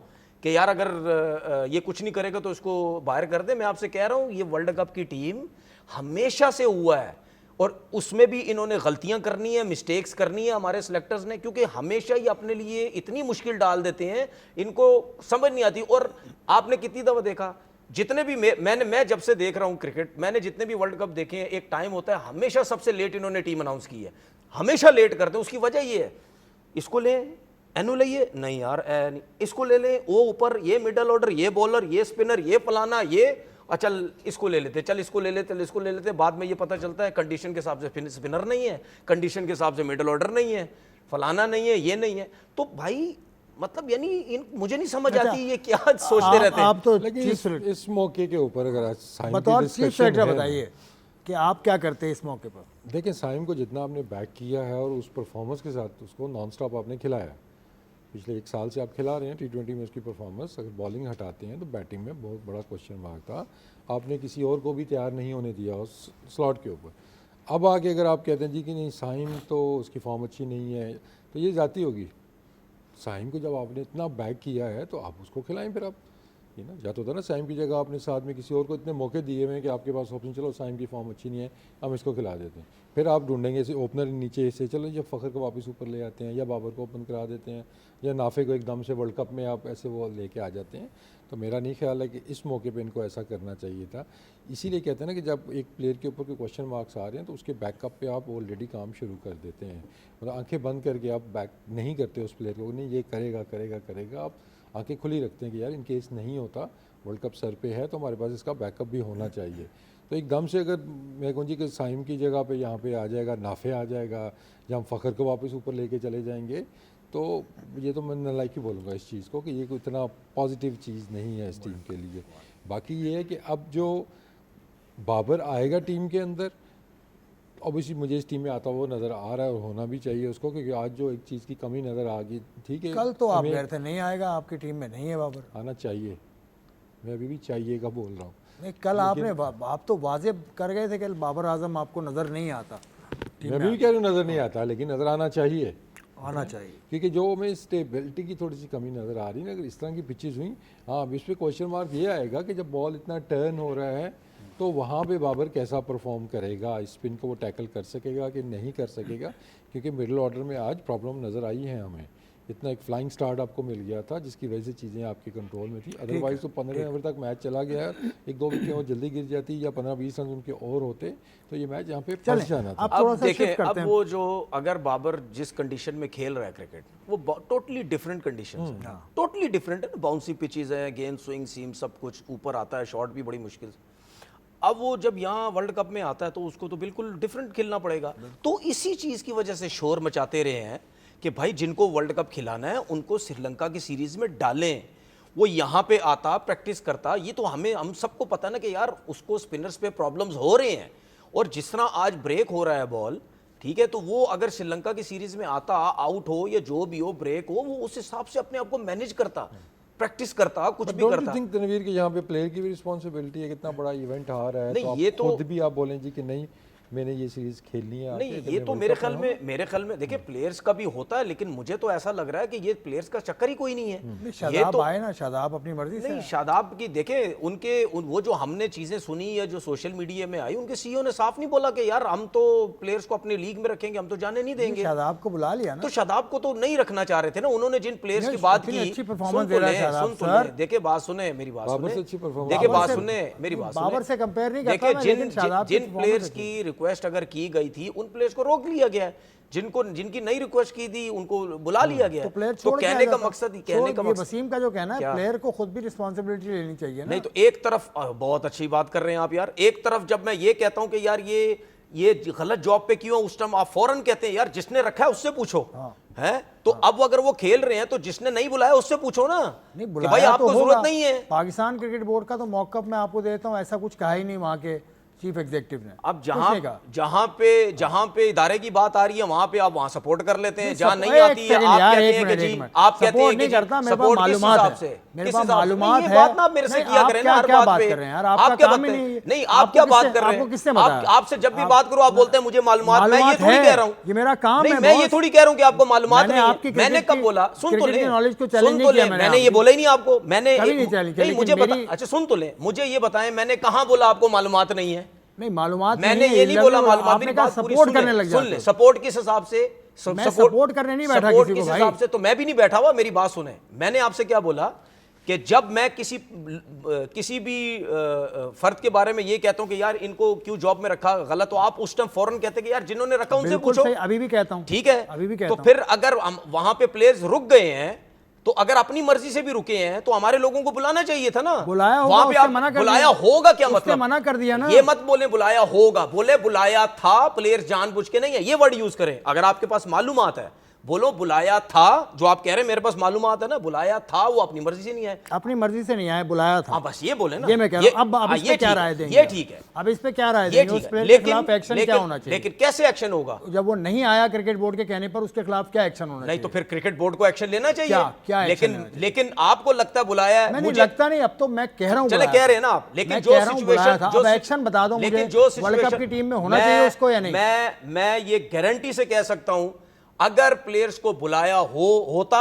[SPEAKER 3] कि यार अगर ये कुछ नहीं करेगा तो इसको बाहर कर दे। मैं आपसे कह रहा हूँ ये वर्ल्ड कप की टीम हमेशा से हुआ है, और उसमें भी इन्होंने गलतियां करनी है, मिस्टेक्स करनी है हमारे सिलेक्टर्स ने, क्योंकि हमेशा ये अपने लिए इतनी मुश्किल डाल देते हैं, इनको समझ नहीं आती। और आपने कितनी दफ़ा देखा, जितने भी मैं जब से देख रहा हूँ क्रिकेट, मैंने जितने भी वर्ल्ड कप देखे हैं, एक टाइम होता है हमेशा सबसे लेट इन्होंने टीम अनाउंस की है, हमेशा लेट करते हैं। उसकी वजह ये है, इसको ले एनु लइए नहीं यार नहीं, इसको ले ले, वो ऊपर ये मिडल ऑर्डर, ये बॉलर, ये स्पिनर, ये फलाना, ये चल इसको ले लेते, चल इसको ले लेते, चल इसको ले लेते। बाद में ये पता चलता है कंडीशन के हिसाब से स्पिनर नहीं है, कंडीशन के हिसाब से मिडल ऑर्डर नहीं है, फलाना नहीं है, ये नहीं है। तो भाई मतलब यानी मुझे नहीं समझ आती ये क्या सोचते रहते हैं।
[SPEAKER 1] आप तो
[SPEAKER 2] लेकिन इस मौके के ऊपर अगर आज साइम की
[SPEAKER 1] बतौर चीफ
[SPEAKER 2] डिस्कशन
[SPEAKER 1] सेलेक्टर
[SPEAKER 2] है,
[SPEAKER 1] बताइए कि आप क्या करते हैं इस मौके पर।
[SPEAKER 2] देखिए साइम को जितना आपने बैक किया है और उस परफॉर्मेंस के साथ उसको नॉन स्टॉप आपने खिलाया, पिछले 1 साल से आप खिला रहे हैं T20 में उसकी परफॉर्मेंस। अगर बॉलिंग हटाते हैं तो बैटिंग में बहुत बड़ा क्वेश्चन मार्क था, आपने किसी और को भी तैयार नहीं होने दिया उस स्लॉट के ऊपर। अब आगे अगर आप कहते हैं जी कि नहीं साइम तो उसकी फॉर्म अच्छी नहीं है, तो ये जाती होगी। साइम को जब आपने इतना बैक किया है तो आप उसको खिलाएं, फिर आप ये ना जाता होता ना साइम की जगह आपने साथ में किसी और को इतने मौके दिए हुए हैं कि आपके पास ऑप्शन, चलो साइम की फॉर्म अच्छी नहीं है हम इसको खिला देते हैं, फिर आप ढूंढेंगे इसे ओपनर नीचे से, चलो जब फ़खर को वापस ऊपर ले आते हैं, या बाबर को ओपन करा देते हैं, या नाफे को एकदम से वर्ल्ड कप में आप ऐसे वो लेके आ जाते हैं। तो मेरा नहीं ख्याल है कि इस मौके पे इनको ऐसा करना चाहिए था। इसीलिए कहते हैं ना कि जब एक प्लेयर के ऊपर कोई क्वेश्चन मार्क्स आ रहे हैं तो उसके बैकअप पे आप ऑलरेडी काम शुरू कर देते हैं, मतलब आंखें बंद करके आप बैक नहीं करते उस प्लेयर को, नहीं ये करेगा करेगा करेगा, आप आंखें खुली रखते हैं कि यार इन केस नहीं होता, वर्ल्ड कप सर पे है तो हमारे पास इसका बैकअप भी होना चाहिए। तो एकदम से अगर मैं कहूँ जी कि साइम की जगह पे यहाँ पे आ जाएगा, नाफे आ जाएगा, या हम फ़खर को वापस ऊपर लेके चले जाएंगे, तो ये तो मैं नालायक ही बोलूँगा इस चीज़ को कि ये कोई इतना पॉजिटिव चीज़ नहीं है इस टीम के लिए। बाकी ये है कि अब जो बाबर आएगा टीम के अंदर, ऑब्वियसली मुझे इस टीम में आता हुआ नज़र आ रहा है और होना भी चाहिए उसको, क्योंकि आज जो एक चीज़ की कमी नज़र आ गई, ठीक है
[SPEAKER 1] कल तो आप कह रहे थे नहीं आएगा, आपकी टीम में नहीं है बाबर।
[SPEAKER 2] आना चाहिए, मैं अभी भी चाहिए का बोल रहा हूँ।
[SPEAKER 1] नहीं, कल आपने आप तो वाजे कर गए थे कि बाबर आजम आपको नज़र नहीं आता।
[SPEAKER 2] मैं भी कह रहा हूँ नज़र नहीं आता, लेकिन नज़र आना चाहिए,
[SPEAKER 1] आना चाहिए,
[SPEAKER 2] क्योंकि जो हमें स्टेबिलिटी की थोड़ी सी कमी नज़र आ रही है ना, अगर इस तरह की पिचेस हुई, हाँ अब इस पर क्वेश्चन मार्क ये आएगा कि जब बॉल इतना टर्न हो रहा है तो वहाँ पे बाबर कैसा परफॉर्म करेगा, स्पिन को वो टैकल कर सकेगा कि नहीं कर सकेगा, क्योंकि मिडिल ऑर्डर में आज प्रॉब्लम नज़र आई है हमें। इतना एक फ्लाइंग स्टार्ट आपको मिल गया था जिसकी वजह से चीज़ें आपके कंट्रोल में थी, अदरवाइज़ तो 15 ओवर तक मैच चला गया, 1-2 विकेट और जल्दी गिर जाती, या 15-20 रन उनके और होते तो ये मैच यहाँ पे फंस जाना था।
[SPEAKER 1] थोड़ा
[SPEAKER 3] अब
[SPEAKER 1] सा
[SPEAKER 3] देखें,
[SPEAKER 1] shift करते
[SPEAKER 3] अब वो जो अगर बाबर जिस कंडीशन में खेल रहा है क्रिकेट, वो totally different condition, totally different है ना, बाउंसी पिचेस है, गेंद स्विंग सीम सब कुछ ऊपर आता है, शॉट भी बड़ी मुश्किल से। अब वो जब यहाँ वर्ल्ड कप में आता है तो उसको तो बिल्कुल डिफरेंट खेलना पड़ेगा। तो इसी चीज़ की वजह से शोर मचाते रहे हैं कि भाई जिनको वर्ल्ड कप खिलाना है उनको श्रीलंका की सीरीज में डालें, वो यहाँ पे आता प्रैक्टिस करता। ये तो हम सबको पता ना कि यार उसको स्पिनर्स पे प्रॉब्लम्स हो रहे हैं, और जिस तरह आज ब्रेक हो रहा है बॉल, ठीक है, तो वो अगर श्रीलंका की सीरीज में आता, आउट हो या जो भी हो, ब्रेक हो, वो उस हिसाब से अपने आप को मैनेज करता, प्रैक्टिस करता, कुछ भी करता।
[SPEAKER 2] थिंक तनवीर कि यहाँ पे प्लेयर की भी रिस्पॉन्सिबिलिटी है, कितना बड़ा इवेंट आ रहा है,
[SPEAKER 3] नहीं,
[SPEAKER 2] तो
[SPEAKER 3] ये
[SPEAKER 2] आप खुद भी आप बोलें जी कि नहीं मैंने ये सीरीज खेलनी है
[SPEAKER 3] नहीं,
[SPEAKER 2] आके,
[SPEAKER 3] ये
[SPEAKER 2] जब
[SPEAKER 3] तो
[SPEAKER 2] मैं
[SPEAKER 3] मेरे
[SPEAKER 2] वर्ल्ड कप
[SPEAKER 3] ख्याल
[SPEAKER 2] में
[SPEAKER 3] में देखिए प्लेयर्स का भी होता है, लेकिन मुझे तो ऐसा लग रहा है कि ये प्लेयर्स का चक्कर ही कोई नहीं है।
[SPEAKER 1] नहीं,
[SPEAKER 3] ये
[SPEAKER 1] शादाब
[SPEAKER 3] तो
[SPEAKER 1] आए ना, शादाब अपनी मर्जी से
[SPEAKER 3] नहीं,
[SPEAKER 1] आए।
[SPEAKER 3] शादाब की देखे वो जो हमने चीजें सुनी या जो सोशल मीडिया में आई, उनके सीईओ ने साफ नहीं बोला कि यार हम तो प्लेयर्स को अपनी लीग में रखेंगे, हम तो जाने नहीं देंगे।
[SPEAKER 1] शादाब को बुला लिया ना।
[SPEAKER 3] तो शादाब को तो नहीं रखना चाह रहे थे ना उन्होंने, जिन प्लेयर्स की बात
[SPEAKER 1] इतनी
[SPEAKER 3] की।
[SPEAKER 1] अच्छी performance दे रहा है शादाब, सर।
[SPEAKER 3] देखिए बात सुने मेरी बात
[SPEAKER 2] बाबर से
[SPEAKER 3] सुने,
[SPEAKER 2] अच्छी performance
[SPEAKER 3] देखिए
[SPEAKER 1] बाबर
[SPEAKER 3] बात
[SPEAKER 1] से-
[SPEAKER 3] सुने मेरी बात सुने।
[SPEAKER 1] बाबर से कंपेयर नहीं करता
[SPEAKER 3] देखिए
[SPEAKER 1] मैं,
[SPEAKER 3] जिन
[SPEAKER 1] लेकिन शादाब की
[SPEAKER 3] जिन
[SPEAKER 1] performance
[SPEAKER 3] प्लेयर्स
[SPEAKER 1] अच्छी
[SPEAKER 3] की रिक्वेस्ट अगर की गई थी उन प्लेयर्स को रोक लिया गया है, जिनकी नई रिक्वेस्ट की थी उनको बुला लिया गया
[SPEAKER 1] तो
[SPEAKER 3] है।
[SPEAKER 1] प्लेयर
[SPEAKER 3] तो
[SPEAKER 1] छोड़
[SPEAKER 3] कहने का मकसद
[SPEAKER 1] वसीम का जो कहना है,
[SPEAKER 3] क्या?
[SPEAKER 1] प्लेयर को खुद भी रिस्पॉन्सिबिलिटी लेनी चाहिए ना।
[SPEAKER 3] नहीं तो एक तरफ बहुत अच्छी बात कर रहे हैं आप यार, एक तरफ जब मैं ये कहता हूं कि यार ये गलत जॉब पे क्यों, उस टाइम आप फौरन कहते हैं यार जिसने रखा है उससे पूछो। है तो अब अगर वो खेल रहे हैं तो जिसने नहीं बुलाया उससे पूछो ना,
[SPEAKER 1] नहीं
[SPEAKER 3] कि
[SPEAKER 1] बुलाया
[SPEAKER 3] भाई
[SPEAKER 1] तो
[SPEAKER 3] आपको
[SPEAKER 1] होगा।
[SPEAKER 3] जरूरत नहीं है।
[SPEAKER 1] पाकिस्तान क्रिकेट बोर्ड का तो मौकफ मैं आपको देता हूँ, ऐसा कुछ कहा ही नहीं वहाँ के चीफ एग्जीक्यूटिव ने।
[SPEAKER 3] अब
[SPEAKER 1] कुछ नहीं कहा।
[SPEAKER 3] जहां पे इदारे की बात आ रही है वहां पे आप वहां सपोर्ट कर लेते हैं, जहां नहीं
[SPEAKER 1] एक
[SPEAKER 3] आती है
[SPEAKER 1] सेकंड
[SPEAKER 3] आप
[SPEAKER 1] यार,
[SPEAKER 3] कहते
[SPEAKER 1] एक
[SPEAKER 3] हैं कि
[SPEAKER 1] मिनट,
[SPEAKER 3] जी
[SPEAKER 1] एक मिनट।
[SPEAKER 3] आप कहते हैं
[SPEAKER 1] सपोर्ट
[SPEAKER 3] कि
[SPEAKER 1] नहीं
[SPEAKER 3] जी
[SPEAKER 1] करता, मेरे पास
[SPEAKER 3] सपोर्ट किस
[SPEAKER 1] मालूमात
[SPEAKER 3] हिसाब
[SPEAKER 1] है।
[SPEAKER 3] से,
[SPEAKER 1] मेरे
[SPEAKER 3] किस
[SPEAKER 1] पास
[SPEAKER 3] हिसाब से?
[SPEAKER 1] मालूमात
[SPEAKER 3] नहीं,
[SPEAKER 1] है।
[SPEAKER 3] ये बात ना आप मेरे से
[SPEAKER 1] नहीं,
[SPEAKER 3] किया
[SPEAKER 1] आप
[SPEAKER 3] करें ना हर
[SPEAKER 1] क्या
[SPEAKER 3] बात
[SPEAKER 1] बात
[SPEAKER 3] पे।
[SPEAKER 1] कर रहे हैं यार,
[SPEAKER 3] आप
[SPEAKER 1] आपका
[SPEAKER 3] क्या
[SPEAKER 1] काम ही
[SPEAKER 3] बात
[SPEAKER 1] नहीं है।
[SPEAKER 3] नहीं, आप क्या बात कर रहे
[SPEAKER 1] आपको
[SPEAKER 3] हैं?
[SPEAKER 1] किसने बताया?
[SPEAKER 3] आपसे जब भी बात करो आप बोलते हैं मुझे मालूमात, मैं ये
[SPEAKER 1] मालूमात
[SPEAKER 3] थोड़ी
[SPEAKER 1] है,
[SPEAKER 3] कह रहा हूं,
[SPEAKER 1] ये मेरा काम
[SPEAKER 3] नहीं
[SPEAKER 1] है
[SPEAKER 3] मैं ये
[SPEAKER 1] बॉस।
[SPEAKER 3] थोड़ी कह रहा हूं कि आपको मालूमात
[SPEAKER 1] मैंने
[SPEAKER 3] नहीं है।
[SPEAKER 1] आपकी
[SPEAKER 3] मैंने
[SPEAKER 1] क्रिकेट
[SPEAKER 3] कब
[SPEAKER 1] की-
[SPEAKER 3] बोला, सुन तो
[SPEAKER 1] क्रिकेट
[SPEAKER 3] ले,
[SPEAKER 1] की नॉलेज को
[SPEAKER 3] सुन
[SPEAKER 1] चैलेंज
[SPEAKER 3] तो
[SPEAKER 1] नहीं किया
[SPEAKER 3] ले,
[SPEAKER 1] मैंने
[SPEAKER 3] मैंने ये
[SPEAKER 1] आपकी।
[SPEAKER 3] बोला ही नहीं आपको, मैंने
[SPEAKER 1] कभी नहीं चैलेंज किया,
[SPEAKER 3] नहीं
[SPEAKER 1] लेकिन
[SPEAKER 3] मुझे बता,
[SPEAKER 1] मेरी-
[SPEAKER 3] अच्छा सुन तो ले, मुझे ये बताएं मैंने कहां बोला आपको मालूमात नहीं है?
[SPEAKER 1] नहीं मालूमात
[SPEAKER 3] मैंने
[SPEAKER 1] नहीं है,
[SPEAKER 3] ये नहीं बोला मालूमात,
[SPEAKER 1] आपने
[SPEAKER 3] मेरी
[SPEAKER 1] कहा
[SPEAKER 3] बात पूरी
[SPEAKER 1] सपोर्ट
[SPEAKER 3] सुन
[SPEAKER 1] करने
[SPEAKER 3] ले,
[SPEAKER 1] लग
[SPEAKER 3] सुन
[SPEAKER 1] जाते
[SPEAKER 3] ले,
[SPEAKER 1] हो।
[SPEAKER 3] सपोर्ट किस हिसाब से,
[SPEAKER 1] मैं सपोर्ट करने नहीं बैठा
[SPEAKER 3] सपोर्ट
[SPEAKER 1] किसी को
[SPEAKER 3] किस
[SPEAKER 1] भाई।
[SPEAKER 3] हिसाब से, तो मैं भी नहीं बैठा हुआ, मेरी बात सुने। मैंने आपसे क्या बोला कि जब मैं किसी भी फर्द के बारे में ये कहता हूं कि यार इनको क्यों जॉब में रखा गलत, तो आप उस टाइम फौरन कहते कि यार जिन्होंने रखा उनसे
[SPEAKER 1] बिल्कुल
[SPEAKER 3] पूछो।
[SPEAKER 1] सही, अभी भी कहता हूँ।
[SPEAKER 3] ठीक है,
[SPEAKER 1] अभी भी
[SPEAKER 3] तो
[SPEAKER 1] कहता हूँ।
[SPEAKER 3] फिर अगर वहां पे प्लेयर्स रुक गए हैं तो अगर अपनी मर्जी से भी रुके हैं तो हमारे लोगों को बुलाना चाहिए था ना।
[SPEAKER 1] बुलाया होगा,
[SPEAKER 3] वहां पे
[SPEAKER 1] उसने
[SPEAKER 3] आप
[SPEAKER 1] मना कर
[SPEAKER 3] बुलाया
[SPEAKER 1] दिया।
[SPEAKER 3] होगा क्या
[SPEAKER 1] उसने
[SPEAKER 3] मतलब?
[SPEAKER 1] मना कर दिया ना।
[SPEAKER 3] ये मत बोले बुलाया होगा, बोले बुलाया था, प्लेयर्स जानबूझ के नहीं है, ये वर्ड यूज करें। अगर आपके पास मालूमात है बोलो बुलाया था, जो आप कह रहे हैं मेरे पास मालूमात है ना, बुलाया था, वो अपनी मर्जी से नहीं आए।
[SPEAKER 1] अपनी मर्जी से नहीं आया, बुलाया था।
[SPEAKER 3] हाँ बस ये बोले ना,
[SPEAKER 1] ये मैं कह रहा हूं। अब इस पे क्या राय देंगे?
[SPEAKER 3] ये ठीक है,
[SPEAKER 1] अब इस पे क्या राय
[SPEAKER 3] ये
[SPEAKER 1] देंगे?
[SPEAKER 3] ठीक
[SPEAKER 1] उस
[SPEAKER 3] है,
[SPEAKER 1] प्लेयर के खिलाफ एक्शन क्या होना चाहिए?
[SPEAKER 3] लेकिन कैसे एक्शन होगा?
[SPEAKER 1] जब वो नहीं आया क्रिकेट बोर्ड के कहने पर, उसके खिलाफ क्या एक्शन होना
[SPEAKER 3] नहीं
[SPEAKER 1] चाहिए?
[SPEAKER 3] तो फिर क्रिकेट बोर्ड को एक्शन लेना चाहिए।
[SPEAKER 1] क्या एक्शन लेना चाहिए?
[SPEAKER 3] लेकिन आपको लगता है बुलाया है,
[SPEAKER 1] मैं नहीं
[SPEAKER 3] मुझे
[SPEAKER 1] लगता नहीं, अब तो मैं कह रहा हूँ
[SPEAKER 3] चले
[SPEAKER 1] बुलाया
[SPEAKER 3] कह
[SPEAKER 1] था।
[SPEAKER 3] रहे हैं ना आप, लेकिन
[SPEAKER 1] मैं
[SPEAKER 3] जो
[SPEAKER 1] कह रहा हूँ बुलाया
[SPEAKER 3] सिचुएशन,
[SPEAKER 1] था। अब एक्शन बता दो मुझे,
[SPEAKER 3] लेकिन जो
[SPEAKER 1] वर्ल्ड कप
[SPEAKER 3] situation-
[SPEAKER 1] की टीम में होना चाहिए उसको या नहीं?
[SPEAKER 3] मैं ये गारंटी से कह सकता हूं अगर प्लेयर्स को बुलाया होता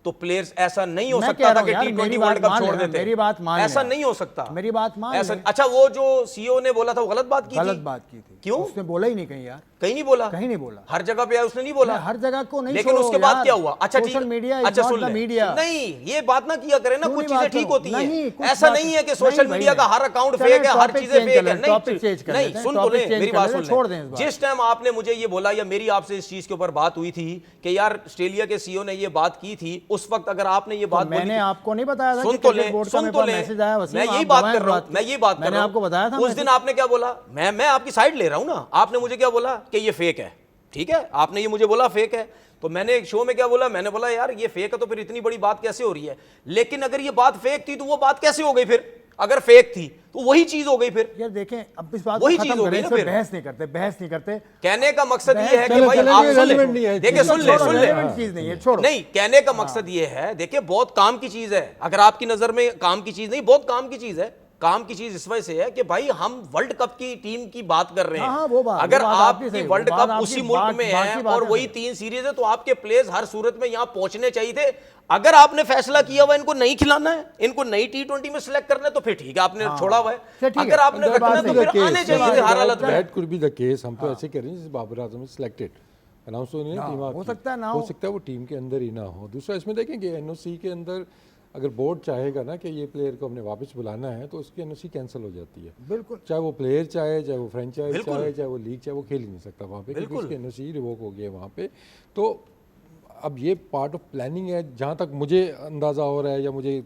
[SPEAKER 3] तो प्लेयर्स ऐसा नहीं हो
[SPEAKER 1] मैं
[SPEAKER 3] सकता
[SPEAKER 1] कह
[SPEAKER 3] था
[SPEAKER 1] रहा
[SPEAKER 3] कि
[SPEAKER 1] हूं यार,
[SPEAKER 3] T20
[SPEAKER 1] मेरी
[SPEAKER 3] वर्ल्ड
[SPEAKER 1] बात
[SPEAKER 3] कप
[SPEAKER 1] मान
[SPEAKER 3] छोड़
[SPEAKER 1] लेना,
[SPEAKER 3] देते।
[SPEAKER 1] मेरी बात मान
[SPEAKER 3] ऐसा
[SPEAKER 1] लेना।
[SPEAKER 3] नहीं हो सकता,
[SPEAKER 1] मेरी बात मान
[SPEAKER 3] ऐसा।
[SPEAKER 1] लेना।
[SPEAKER 3] अच्छा वो जो सीईओ ने बोला था वो गलत बात की
[SPEAKER 1] गलत
[SPEAKER 3] थी?
[SPEAKER 1] बात की थी।
[SPEAKER 3] क्यों?
[SPEAKER 1] उसने बोला ही नहीं कहीं यार,
[SPEAKER 3] कहीं नहीं बोला,
[SPEAKER 1] कहीं नहीं बोला।
[SPEAKER 3] हर जगह पे आया उसने नहीं बोला,
[SPEAKER 1] मैं हर जगह को नहीं
[SPEAKER 3] लेकिन
[SPEAKER 1] छोड़ो
[SPEAKER 3] उसके बाद
[SPEAKER 1] यार।
[SPEAKER 3] क्या हुआ? अच्छा ठीक
[SPEAKER 1] सोशल
[SPEAKER 3] है,
[SPEAKER 1] मीडिया
[SPEAKER 3] अच्छा
[SPEAKER 1] इज
[SPEAKER 3] सुन
[SPEAKER 1] नॉट द
[SPEAKER 3] ले,
[SPEAKER 1] मीडिया।
[SPEAKER 3] नहीं ये बात ना किया करें ना,
[SPEAKER 1] क्यों
[SPEAKER 3] कुछ
[SPEAKER 1] नहीं
[SPEAKER 3] चीजें
[SPEAKER 1] बात
[SPEAKER 3] ठीक
[SPEAKER 1] करो?
[SPEAKER 3] होती
[SPEAKER 1] नहीं,
[SPEAKER 3] हैं।
[SPEAKER 1] कुछ
[SPEAKER 3] ऐसा
[SPEAKER 1] बात-
[SPEAKER 3] नहीं है कि
[SPEAKER 1] नहीं
[SPEAKER 3] सोशल
[SPEAKER 1] भाई
[SPEAKER 3] मीडिया का
[SPEAKER 1] नहीं।
[SPEAKER 3] हर अकाउंट
[SPEAKER 1] चलें,
[SPEAKER 3] फेक है, हर
[SPEAKER 1] topic
[SPEAKER 3] चीजें
[SPEAKER 1] change
[SPEAKER 3] फेक
[SPEAKER 1] कर
[SPEAKER 3] है।
[SPEAKER 1] लें, topic change कर
[SPEAKER 3] नहीं
[SPEAKER 1] लेते हैं,
[SPEAKER 3] सुन तो
[SPEAKER 1] topic
[SPEAKER 3] ले,
[SPEAKER 1] change
[SPEAKER 3] मेरी
[SPEAKER 1] कर
[SPEAKER 3] बात
[SPEAKER 1] लेते
[SPEAKER 3] सुन
[SPEAKER 1] हैं,
[SPEAKER 3] ले।
[SPEAKER 1] छोड़ दें इस बात
[SPEAKER 3] जिस टाइम आपने मुझे ये बोला या मेरी आपसे इस चीज के ऊपर बात हुई थी कि यार ऑस्ट्रेलिया के सीईओ ने ये बात की थी, उस वक्त अगर आपने ये बात बोली
[SPEAKER 1] मैंने
[SPEAKER 3] थी-
[SPEAKER 1] आपको नहीं बताया था
[SPEAKER 3] सुन
[SPEAKER 1] कि
[SPEAKER 3] तो
[SPEAKER 1] क्रिकेट
[SPEAKER 3] ले,
[SPEAKER 1] बोर्ड का
[SPEAKER 3] सुन
[SPEAKER 1] मेरे
[SPEAKER 3] तो
[SPEAKER 1] पास
[SPEAKER 3] ले,
[SPEAKER 1] मैसेज आया, वसीम,
[SPEAKER 3] मैं यही
[SPEAKER 1] आप
[SPEAKER 3] बात
[SPEAKER 1] गवाएं
[SPEAKER 3] कर रहा
[SPEAKER 1] बात
[SPEAKER 3] हूं, मैं यही बात कर
[SPEAKER 1] मैंने
[SPEAKER 3] रहा हूं।
[SPEAKER 1] आपको बताया था
[SPEAKER 3] उस
[SPEAKER 1] मैसेज।
[SPEAKER 3] दिन आपने क्या बोला, मैं आपकी साइड ले रहा हूं ना, आपने मुझे क्या बोला कि ये फेक है, ठीक है, आपने ये मुझे बोला फेक है, तो मैंने एक शो में क्या बोला, मैंने बोला यार ये फेक है तो फिर इतनी बड़ी बात कैसे हो रही है? लेकिन अगर ये बात फेक थी तो वो बात कैसे हो गई फिर? अगर फेक थी तो वही चीज हो गई फिर।
[SPEAKER 1] यार देखें, अब इस बात
[SPEAKER 3] वही
[SPEAKER 1] को
[SPEAKER 3] चीज
[SPEAKER 1] खत्म
[SPEAKER 3] हो गई
[SPEAKER 1] करें,
[SPEAKER 3] ना
[SPEAKER 1] इस पे
[SPEAKER 3] फिर।
[SPEAKER 1] बहस नहीं करते।
[SPEAKER 3] कहने का मकसद ये है कि
[SPEAKER 2] चलो,
[SPEAKER 3] भाई
[SPEAKER 2] चलो,
[SPEAKER 3] आप
[SPEAKER 2] ये
[SPEAKER 3] सुन
[SPEAKER 2] relevant नहीं
[SPEAKER 3] ले,
[SPEAKER 2] है।
[SPEAKER 3] देखिए सुन ले,
[SPEAKER 1] छोड़ो,
[SPEAKER 3] सुन ले,
[SPEAKER 1] relevant चीज नहीं है, छोड़ो।
[SPEAKER 3] नहीं कहने का मकसद ये है, देखिए बहुत काम की चीज है, अगर आपकी नजर में काम की चीज नहीं, बहुत काम की चीज है। काम की चीज इस वजह से है कि भाई हम वर्ल्ड कप की टीम की बात कर रहे हैं।
[SPEAKER 1] हाँ, वो बात
[SPEAKER 3] अगर
[SPEAKER 1] आपकी
[SPEAKER 3] आपकी
[SPEAKER 1] सही,
[SPEAKER 3] वर्ल्ड
[SPEAKER 1] वो बात
[SPEAKER 3] कप
[SPEAKER 1] आपकी
[SPEAKER 3] उसी मुल्क में
[SPEAKER 1] बाकी
[SPEAKER 3] है
[SPEAKER 1] बात
[SPEAKER 3] और
[SPEAKER 1] है
[SPEAKER 3] वही
[SPEAKER 1] सही।
[SPEAKER 3] 3 सीरीज है तो आपके प्लेयर्स हर सूरत में यहां पहुंचने चाहिए थे। अगर आपने फैसला किया हुआ इनको नहीं खिलाना है, इनको नई T20 में सिलेक्ट करना है तो फिर ठीक है, आपने छोड़ा हुआ
[SPEAKER 1] अच्छा,
[SPEAKER 3] है।
[SPEAKER 1] ठीक है।
[SPEAKER 3] अगर आपने
[SPEAKER 1] अंदर
[SPEAKER 3] रखना
[SPEAKER 1] बात
[SPEAKER 3] है तो
[SPEAKER 1] सही
[SPEAKER 3] फिर
[SPEAKER 1] है।
[SPEAKER 3] आने चाहिए थे हर हालत में।
[SPEAKER 2] That could be the case, हम तो ऐसे कह रहे हैं जैसे Babar Azam is selected, announce तो नहीं टीम
[SPEAKER 1] हो सकता है ना
[SPEAKER 2] हो
[SPEAKER 1] हो।
[SPEAKER 2] सकता है वो टीम के अंदर ही ना हो। दूसरा इसमें देखेंगे एनओसी के अंदर अगर बोर्ड चाहेगा ना कि ये प्लेयर को हमने वापस बुलाना है तो उसकी एनओसी कैंसिल हो जाती है।
[SPEAKER 1] बिल्कुल।
[SPEAKER 2] चाहे वो प्लेयर चाहे, चाहे वो फ्रेंचाइज
[SPEAKER 3] बिल्कुल।
[SPEAKER 2] चाहे, चाहे वो लीग चाहे, वो खेल ही नहीं सकता वहाँ पे क्योंकि
[SPEAKER 3] बिल्कुल।
[SPEAKER 2] उसकी एनओसी रिवोक हो गई है वहाँ पे। तो अब ये पार्ट ऑफ प्लानिंग है, जहाँ तक मुझे अंदाज़ा हो रहा है या मुझे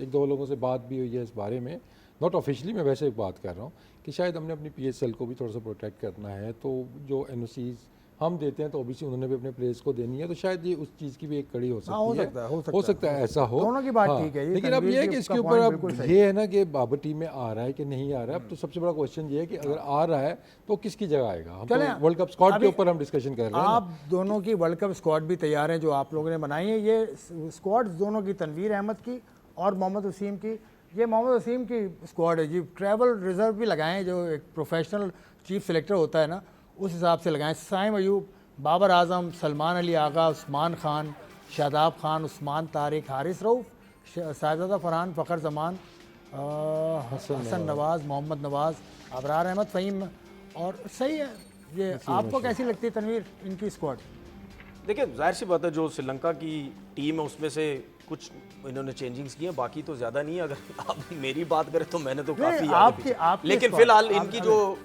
[SPEAKER 2] 1-2 लोगों से बात भी हुई है इस बारे में, नॉट ऑफिशियली, मैं वैसे एक बात कर रहा हूँ कि शायद हमने अपनी PSL को भी थोड़ा सा प्रोटेक्ट करना है, तो जो एनओसीज हम देते हैं तो ऑब्वियसली उन्होंने भी अपने प्लेयर्स को देनी है, तो शायद ये उस चीज़ की भी एक कड़ी हो सकती
[SPEAKER 1] हो
[SPEAKER 2] है।
[SPEAKER 1] सकता है,
[SPEAKER 2] हो सकता है ऐसा हो,
[SPEAKER 1] दोनों की बात
[SPEAKER 2] हाँ।
[SPEAKER 1] ठीक है, ये
[SPEAKER 2] लेकिन अब
[SPEAKER 1] तनवीर
[SPEAKER 2] ये है
[SPEAKER 1] जी
[SPEAKER 2] कि
[SPEAKER 1] उसका
[SPEAKER 2] इसके ऊपर
[SPEAKER 1] point
[SPEAKER 2] अब
[SPEAKER 1] बिल्कुल सही
[SPEAKER 2] ये है ना कि बाबर टीम में आ रहा है कि नहीं आ रहा है। अब तो सबसे बड़ा क्वेश्चन ये है कि अगर आ रहा है तो किसकी जगह आएगा। हम तो
[SPEAKER 1] चलें,
[SPEAKER 2] वर्ल्ड कप स्क्वाड के
[SPEAKER 1] अभी
[SPEAKER 2] ऊपर हम डिस्कशन कर रहे हैं ना।
[SPEAKER 1] आप दोनों की वर्ल्ड कप स्क्वाड भी तैयार है जो आप लोगों ने बनाई है। ये स्क्वाड दोनों की, तनवीर अहमद की और मोहम्मद वसीम की, ये मोहम्मद वसीम की स्क्वाड है जी। ट्रैवल रिजर्व भी लगाएं, जो एक प्रोफेशनल चीफ सेलेक्टर होता है ना, उस हिसाब से लगाएं। साइम अयूब, बाबर आजम, सलमान अली आगा, उस्मान खान, शादाब खान, उस्मान तारिक, हारिस रऊफ़, साहिबजादा फरहान, फ़खर जमान, हसन नवाज़, मोहम्मद नवाज़, अबरार अहमद फ़हीम। और सही है ये। आपको कैसी लगती है तनवीर इनकी स्क्वाड?
[SPEAKER 3] देखिए जाहिर सी बात है, जो श्रीलंका की टीम है उसमें से कुछ इन्होंने चेंजिंग्स किए हैं, बाकी तो ज़्यादा नहीं है। अगर आप मेरी बात करें तो मैंने तो काफ़ी
[SPEAKER 1] आपकी
[SPEAKER 3] लेकिन
[SPEAKER 1] squad,
[SPEAKER 3] फिलहाल इनकी जो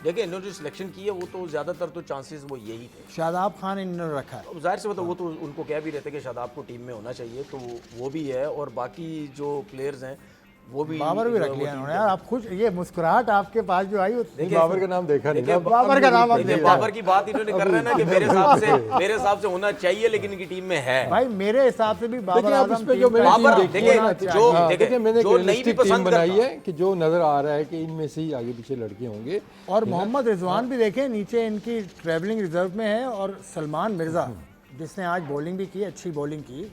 [SPEAKER 3] देखिए इन्होंने जो सिलेक्शन की है वो तो ज़्यादातर तो चांसेस वो यही थे।
[SPEAKER 1] शादाब खान इन्होंने रखा है।
[SPEAKER 3] अब जाहिर सी बात है, वो तो उनको कह भी रहते कि शादाब को टीम में होना चाहिए, तो वो भी है। और बाकी जो प्लेयर्स हैं वो भी,
[SPEAKER 1] बाबर भी रख लिया उन्होंने यार। आप खुश, ये मुस्कुराहट आपके पास जो आई
[SPEAKER 2] बाबर का नाम देखा नहीं ना।
[SPEAKER 1] बाबर का नाम आप
[SPEAKER 3] देखिए बाबर की बात इन्होंने कर रहे हैं ना कि मेरे हिसाब से होना चाहिए, लेकिन इनकी टीम में है
[SPEAKER 1] भाई। मेरे हिसाब से भी बाबर
[SPEAKER 2] आप
[SPEAKER 1] आजम
[SPEAKER 2] इस पे जो
[SPEAKER 1] टीम
[SPEAKER 2] मैंने
[SPEAKER 1] का
[SPEAKER 2] टीम
[SPEAKER 3] बाबर
[SPEAKER 2] देखी
[SPEAKER 3] देखिए
[SPEAKER 2] है ना,
[SPEAKER 3] देखिए
[SPEAKER 2] मैंने
[SPEAKER 3] जो नहीं भी
[SPEAKER 2] रियलिस्टिक टीम
[SPEAKER 3] पसंद
[SPEAKER 2] बनाई
[SPEAKER 3] करता
[SPEAKER 2] है कि जो नजर आ रहा है कि इनमें से ही आगे पीछे लड़के होंगे।
[SPEAKER 1] और मोहम्मद रिजवान भी देखें नीचे इनकी ट्रैवलिंग रिजर्व में है। और सलमान मिर्ज़ा जिसने आज बॉलिंग भी की, अच्छी बॉलिंग की,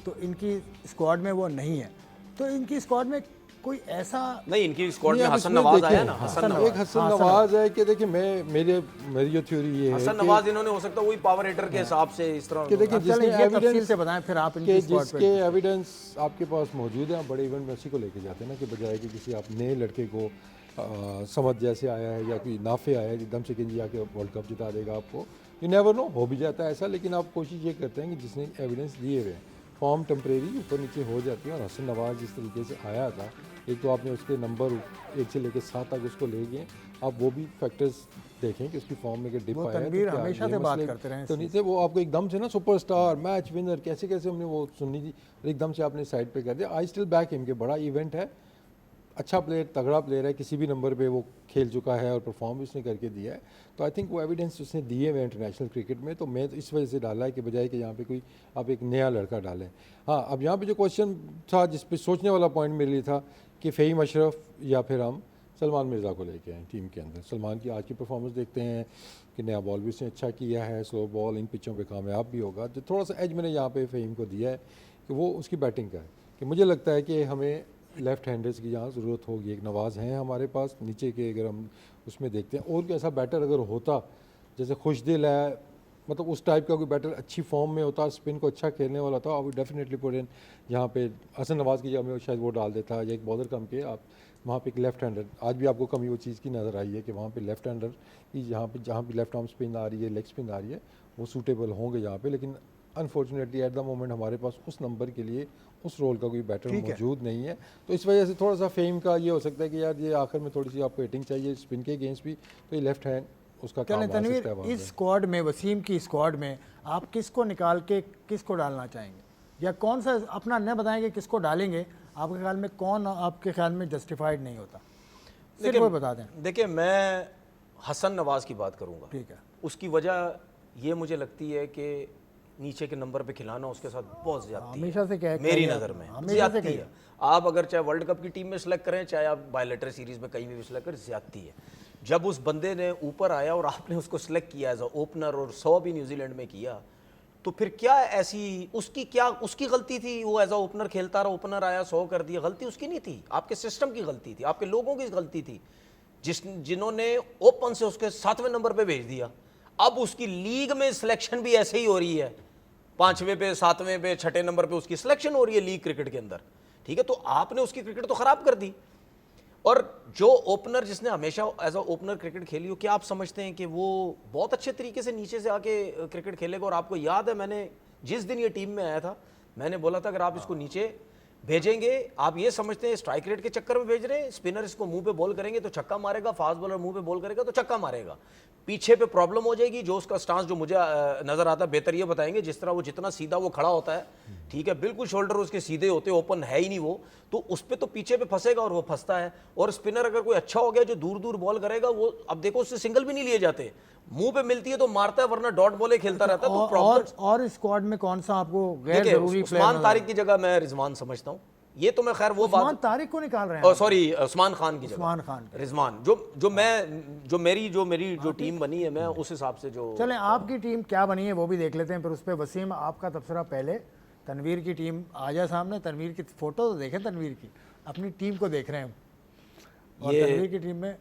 [SPEAKER 1] तो इनकी स्क्वाड में वो नहीं है। तो इनकी स्क्वाड में कोई ऐसा
[SPEAKER 3] नहीं, इनकी स्क्वाड में
[SPEAKER 2] आप
[SPEAKER 3] हसन
[SPEAKER 2] इसमें
[SPEAKER 3] नवाज
[SPEAKER 2] देखें,
[SPEAKER 3] आया ना,
[SPEAKER 2] एक हसन नवाज है कि देखिए मेरी जो थ्योरी ये है
[SPEAKER 3] हसन नवाज इन्होंने हो सकता है वही पावर हिटर के हिसाब से इस तरह
[SPEAKER 2] कि देखिए
[SPEAKER 1] चलें, ये तफसील से बताएं फिर आप इनकी स्क्वाड
[SPEAKER 2] जिसके एविडेंस आपके पास मौजूद है, आप बड़े इवेंट में उसी को लेके जाते हैं ना, कि बजाय कि किसी आप नए लड़के को समझ जैसे आया है या कोई नाफे आया है एकदम से कि जी आके वर्ल्ड कप जिता देगा आपको। यू नेवर नो, हो भी जाता है ऐसा, लेकिन आप कोशिश ये करते हैं कि जिसने एविडेंस दिए हुए हैं, फॉर्म टेम्परेरी ऊपर नीचे हो जाती है। और हसन नवाज जिस तरीके से आया था, एक तो आपने उसके नंबर 1 से लेकर 7 तक उसको ले गए, आप वो भी फैक्टर्स देखें कि उसकी फॉर्म में अगर डिप आया है
[SPEAKER 1] तनवीर
[SPEAKER 2] तो
[SPEAKER 1] हमेशा से बात करते रहे
[SPEAKER 2] तो नहीं थे वो आपको एकदम से ना सुपरस्टार मैच विनर कैसे कैसे हमने वो सुननी थी, और एकदम से आपने साइड पे कर दिया। आई स्टिल बैक हिम के बड़ा इवेंट है, अच्छा प्लेयर, तगड़ा प्लेयर है, किसी भी नंबर पे वो खेल चुका है और परफॉर्म भी उसने करके दिया है। तो आई थिंक वो एविडेंस उसने दिए हुए इंटरनेशनल क्रिकेट में, तो मैं तो इस वजह से डाला है कि बजाय कि यहाँ पे कोई आप एक नया लड़का डालें। हाँ, अब यहाँ पे जो क्वेश्चन था जिस पे सोचने वाला पॉइंट मेरे लिए था कि फ़हीम अशरफ या फिर हम सलमान मिर्ज़ा को लेके आए टीम के अंदर। सलमान की आज की परफॉर्मेंस देखते हैं कि नया बॉल भी उसने अच्छा किया है, स्लो बॉल इन पिचों पे कामयाब भी होगा। जो थोड़ा सा एज मैंने यहाँ पे फ़हीम को दिया है कि वो उसकी बैटिंग का है, कि मुझे लगता है कि हमें लेफ़्ट हैंडर्स की यहाँ ज़रूरत होगी। एक नवाज़ हैं हमारे पास नीचे के, अगर हम उसमें देखते हैं और कैसा बैटर अगर होता, जैसे खुशदिल है, मतलब उस टाइप का कोई बैटर अच्छी फॉर्म में होता, स्पिन को अच्छा खेलने वाला था, और डेफिनेटली पुट इन यहाँ पे हसन नवाज़ की जगह में शायद वो डाल देता, या एक बॉलर कम के आप वहाँ पे एक लेफ्ट हैंडर। आज भी आपको कमी वो चीज़ की नज़र आई है कि वहाँ पे लेफ्ट हैंडर की जहाँ पे लेफ्ट आर्म स्पिन आ रही है, लेग स्पिन आ रही है, वो सूटेबल होंगे यहाँ पे। लेकिन अनफॉर्चुनेटली एट द मोमेंट हमारे पास उस नंबर के लिए उस रोल का कोई बैटर मौजूद नहीं है। तो इस वजह से थोड़ा सा फेम का ये हो सकता है कि यार ये आखिर में थोड़ी सी आपको हिटिंग चाहिए स्पिन के अगेंस्ट भी, तो ये लेफ्ट हैंड उसका काम आ सकता है।
[SPEAKER 1] तनवीर, इस स्क्वाड में, वसीम की स्क्वाड में आप किसको निकाल के किसको डालना चाहेंगे, या कौन सा अपना न बताएंगे किसको डालेंगे? आपके ख्याल में कौन आपके ख्याल में जस्टिफाइड नहीं होता, सिर्फ वो बता दें।
[SPEAKER 3] देखिए मैं हसन नवाज़ की बात करूँगा।
[SPEAKER 1] ठीक है।
[SPEAKER 3] उसकी वजह ये मुझे लगती है कि नीचे के नंबर पे खिलाना उसके साथ बहुत ज्यादती है,
[SPEAKER 1] हमेशा से
[SPEAKER 3] मेरी नज़र में ज्यादती है। आप अगर चाहे वर्ल्ड कप की टीम में सिलेक्ट करें, चाहे आप बायलैटरल सीरीज में कहीं भी सिलेक्ट करें, ज्यादती है। जब उस बंदे ने ऊपर आया और आपने उसको सिलेक्ट किया एज अ ओपनर और 100 भी न्यूजीलैंड में किया, तो फिर क्या ऐसी उसकी गलती थी? वो एज अ ओपनर खेलता रहा, ओपनर आया 100 कर दिया, गलती उसकी नहीं थी, आपके सिस्टम की गलती थी, आपके लोगों की गलती थी जिन्होंने ओपन से उसके 7वें नंबर पे भेज दिया। अब उसकी लीग में सिलेक्शन भी ऐसे ही हो रही है, 5वें पे, 7वें पे, 6ठे नंबर पे उसकी सिलेक्शन हो रही है लीग क्रिकेट के अंदर। ठीक है, तो आपने उसकी क्रिकेट तो खराब कर दी। और जो ओपनर जिसने हमेशा एज अ ओपनर क्रिकेट खेली हो, क्या आप समझते हैं कि वो बहुत अच्छे तरीके से नीचे से आके क्रिकेट खेलेगा? और आपको याद है, मैंने जिस दिन ये टीम में आया था, मैंने बोला था अगर आप इसको नीचे भेजेंगे, आप ये समझते हैं स्ट्राइक रेट के चक्कर में भेज रहे हैं, स्पिनर इसको मुंह पे बॉल करेंगे तो छक्का मारेगा, फास्ट बॉलर मुंह पे बॉल करेगा तो छक्का मारेगा, पीछे पे प्रॉब्लम हो जाएगी। जो उसका स्टांस जो मुझे नजर आता है, बेहतर ये बताएंगे, जिस तरह वो जितना सीधा वो खड़ा होता है, ठीक है, बिल्कुल शोल्डर उसके सीधे होते, ओपन है ही नहीं वो, तो उस पर तो पीछे पे फंसेगा और वो फंसता है। और स्पिनर अगर कोई अच्छा हो गया जो दूर दूर बॉल करेगा, वो अब देखो उससे सिंगल भी नहीं लिए जाते, मुंह पे मिलती है तो मारता है, वरना डॉट बॉले खेलता रहता है। तो प्रॉब्लम
[SPEAKER 1] और स्क्वाड में कौन सा आपको गैर जरूरी प्लेयर?
[SPEAKER 3] उस्मान तारिक की जगह मैं रिजवान समझता हूँ। ये तो मैं खैर वो
[SPEAKER 1] उस्मान तारिक को निकाल रहे हैं,
[SPEAKER 3] सॉरी उस्मान खान की जगह,
[SPEAKER 1] उस्मान खान,
[SPEAKER 3] रिजवान। जो मेरी टीम बनी है, मैं उस हिसाब से जो
[SPEAKER 1] चलें आपकी टीम क्या बनी है वो भी देख लेते हैं, फिर उस पर वसीम आपका तबसरा। पहले तनवीर की टीम आ जाए सामने, तनवीर की फोटो तो देखें तनवीर की, अपनी टीम को देख रहे हैं और
[SPEAKER 3] ये-
[SPEAKER 1] तनवीर की टीम में।